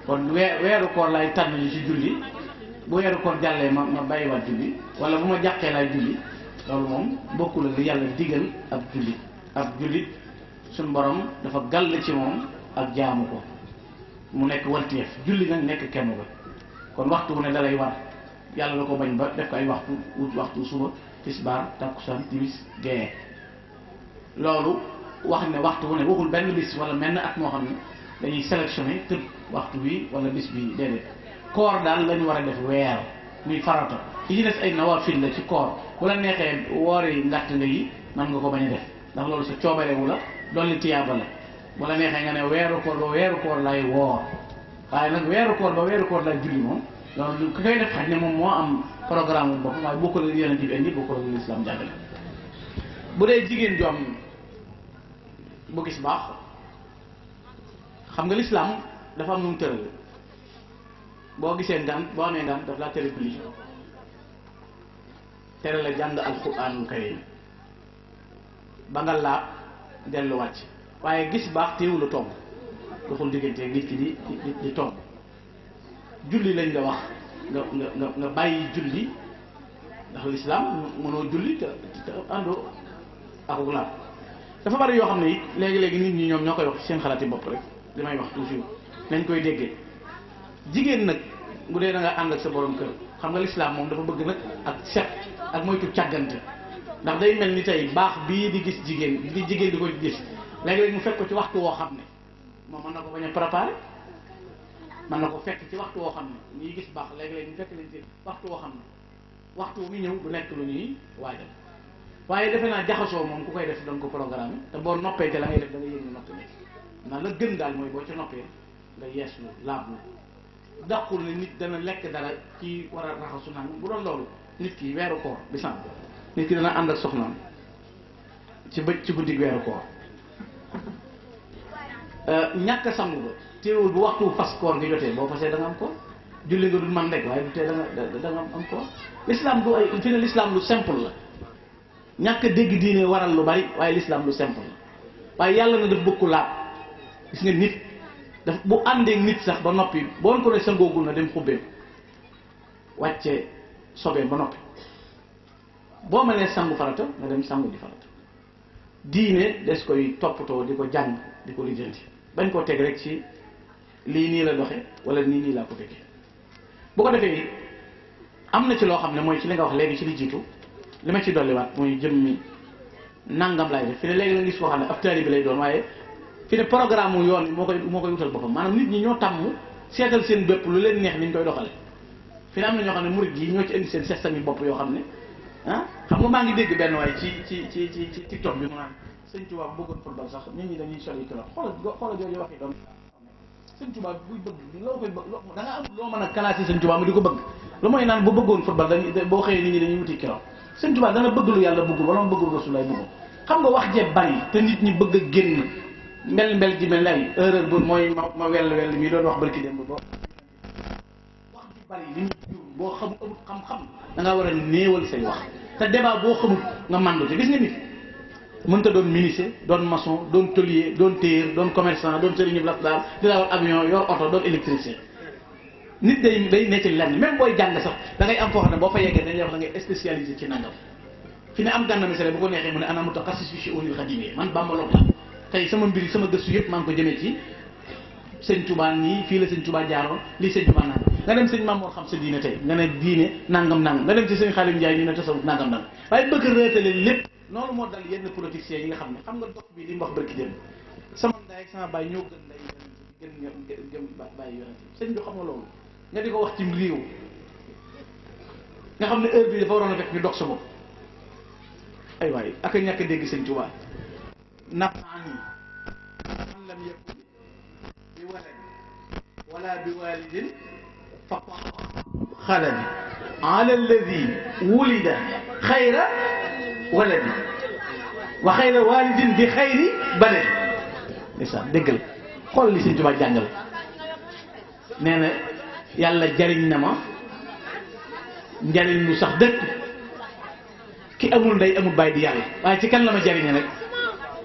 Speaker 13: kon weeru koor lay tànn ñu ci julli bu weeru koor jàllee ma bàyyiwaat julli wala bu ma jàqee laay julli loolu moom bokkul ak li yàlla digal ab jullit suñ borom dafa gàll ci moom ak jaamu ko mu nekk warteef julli nag nekk kenn ba kon waxtu wu ne da lay war yàlla la ko bañ ba def ko ay waxtu wut waxtu suba tisbaar takkusaan timis gee loolu wax ne waxtu wu ne waxul benn bis wala menn at moo xam ne dañuy sélectionné tëb waxtu bi wala bis bi déedéet koor daal lañu war a def weer muy farata yi ci des ay nawaafil la ci koor bu la neexee woori ngàtt nga yi mën nga ko bañ a def ndax loolu sa coobarewu la dolli tiyaaba la bu la neexee nga ne weeru koor ba weeru koor lay woor waaye nag weeru koor ba weeru koor lay julli moom loolu ki koy def xaj ne moom moo am programme bu bopp waaye bokkul ak yonent bi indi bokkul ak lislaam jàngale bu dee jigéen ju am bu gis baax xam nga lislaam dafa am nu mu tëral boo gisee ngant boo amee ngant daf laa tere julli tere la jàng alxuraanul karim ba nga laab dellu wàcc waaye gis baax teewul a togg doxul diggante nit ki di togg julli lañ la wax nga bàyyi julli ndax lislaam mënoo julli te àndoo akuk laab dafa bari yoo xam ne it léegi-léegi nit ñi ñoom ñoo koy wax ci seen xalaati bopp rek li may wax toujours nañ koy déggee jigéen nag bu dee da nga ànd ak sa borom kër xam nga lislaam moom dafa bëgg nag ak set ak moytu càggante ndax day mel ni tey baax bii di gis jigéen di ko gis léegi-léegi mu fekk ko ci waxtu woo xam ne moom mën na ko bañ a préparé mën na ko fekk ci waxtu woo xam ne ñuy gis baax léegi-léegi mu fekk leen ci waxtu woo xam ne waxtu mi ñëw du nekk lu ñuy waajal waaye defe naa jaxasoo moom ku koy def da nga ko programme te boo noppee te la ngay def da nga yëg ni noppi na la gën daal mooy boo ca noppee nga yeeslu laablu dàqul ne nit dana lekk dara ci war a raxasu naan bu doon loolu nit ki weeru koor bi sànq nit ki dana ànd ak soxnaam ci guddi weeru koor ñàkk a sangu ba teewul bu waxtu fas koor nga jotee boo fasee da nga am koor julli nga dul man rek waaye du tee da nga am koor l'islam du ay fi ne l'islam lu simple la ñàkk a dégg diine waral lu bari waaye l'islam lu simple la waaye yàlla na daf bëgg laab gis nga nit daf bu àndee nit sax ba noppi boo ko ne sangoogul na dem xubbeem wàcce sobeem ba noppi boo mënee sangu farata nga dem sangu di farata diine des koy toppatoo di ko jàng di ko lijjanti bañ koo teg rek ci lii nii la doxe wala nii laa ko déggee bu ko defee am na ci loo xam ne mooy ci li nga wax léegi ci li jiitu li ma ci dolliwaat muy jëmmi nangam laay def fi ne léegi la gis koo xam ne ab taalibe bi lay doon waaye fi ne programme mu yoon moo koy wutal boppam maanaam nit ñi ñoo tàmm seetal seen bépp lu leen neex ni ñu koy doxale fi ne am na ñoo xam ne murid yi ñoo ci indi seen système bopp yoo xam ne ah xam nga maa ngi dégg benn waay ci TikTok bi mu naan sëñ Tuubaa bu bëggoon football sax nit ñi dañuy soli kilo xoolal jooju wax yi doon sëñ Tuubaa buy bëgg loo koy bëgg da nga am loo mën a classé sëñ Tuubaa mu di ko bëgg lu mooy naan bu bëggoon football boo xëyee nit ñi dañuy wuti kilo sëñ Tuubaa dana bëgg lu yàlla bëggul wala mu bëggul Rasulaay bëggul xam nga wax jee bari te nit ñi bëgg a génn mbel ji mel lay erreur bu mooy ma wel mi doon wax barki démb boo wax ji bari li ñu jur boo xamul amul xam-xam da ngaa war a néewal say wax te débat boo xamul nga mandu te gis nga nit mënta doon ministre doon maçon doon tôlier doon tailleur doon commerçant doon sëriñu las daal di dawal avion yor oto doon électricien nit day ne ci lenn même booy jàng sax da ngay am foo xam ne boo fa yeggee dañuy wax da ngay spécialisé ci nangam fi ne am gànna misale bu ko neexee mu ne ana mutaxassis fi shu'unil xadimiyya man Bamba loolu la tey sama mbiri sama gëstu yëpp maa ngi ko jëmee ci sëñ Touba nii fii la sëñ Touba jaaroon lii sëñ Touba nangam nga dem sëñ Mamour xam sa diine tey nga ne diine nangam nga dem ci sëñ Xaalim Njaay ñu ne tasawuf nangam waaye bëgg reetale lépp noonu moo dal yenn politiciens yi nga xam ne xam nga dox bi li mu wax barki dem sama ndaay ak sama baay ñoo gën lay gën bàyyi yonent sëñ bi xam nga loolu nga di ko wax ci réew nga xam ne heure bi dafa waroon a fekk ñu dox sa bopp ay waay ak a ñàkk a dégg sëñ Touba nafaani man lam yakun bi walad wala bi walidin fa xaladi ala alladi wulida xayra waladi wa xayra walidin bi xayri baladi ndeysaan déggal xool li sëñ Touba jàngale nee na yàlla jariñ na ma njariñ lu sax dëkk ki amul ndey amul bàyyi di yàlla waaye ci kan la ma jariñe nag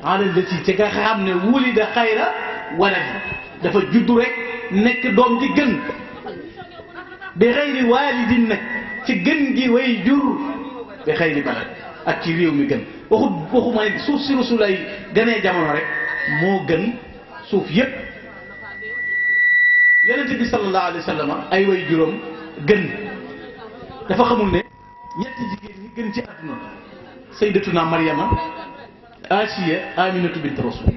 Speaker 13: alal la ci nga xam ne wulida xayra waladi dafa juddu rek nekk doom ji gën bi xayri walidin nag ci gën gi way jur bi xayri balad ak ci réew mi gën waxuma ne suuf si Rasulaay gënee jamono rek moo gën suuf yépp yonent bi sallallahu alayhi wa sallam ay way juróom gën dafa xamul ne ñetti jigéen ñi gën ci àdduna sayyidatuna Maryama Asiya Aminatu bint Rasul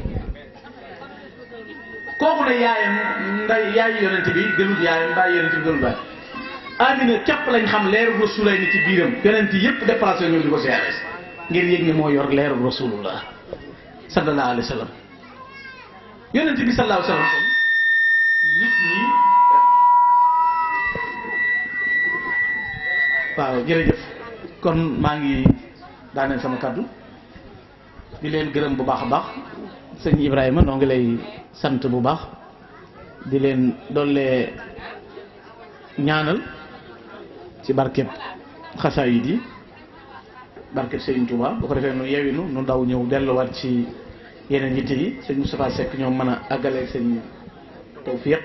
Speaker 13: kooku ne yaayam yaayu yonent bi gënul yaayam bàyyi yonent bi gënul bàyyi Amina képp lañ xam leeru Rasulaay ni ci biiram yonent yépp déplacé ñëw di ko siyaare ngir yëg ne moo yor leeru Rasulullah sallallahu alayhi wa sallam yonent bi sallallahu alayhi wa sallam nit ñi waaw jërëjëf kon maa ngi daaneel sama kaddu di leen gërëm bu baax a baax sëñ Ibrahima noo ngi lay sant bu baax di leen doole ñaanal ci barkeb xasaayid yi barkeb Sëriñ Touba bu ko defee nu yewinu nu daw ñëw delluwaat ci yeneen yitte yi sëñ Moustapha Seck ñoom mën a àggale sëñ Tawfiq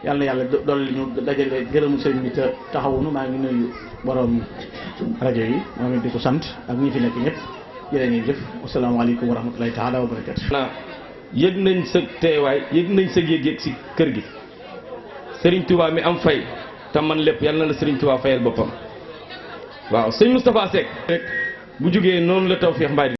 Speaker 13: yàlla dolli ñu dajale gërëmu sëñ bi te taxawunu maa ngi nuyu borom rajo yi moom it di ko sant ak ñi fi nekk ñëpp jërë ngeen jëf asalaamaaleykum wa rahmatulahi taala wa barakatu
Speaker 10: yëg nañ sa teewaay yëg nañ sa yëg-yëg si kër gi Serigne Touba mi am fay te man lépp yàlla na la Serigne Touba fayal boppam waaw sëñ Moustapha Seck rek bu jógee noonu la Tawfekh Mbaye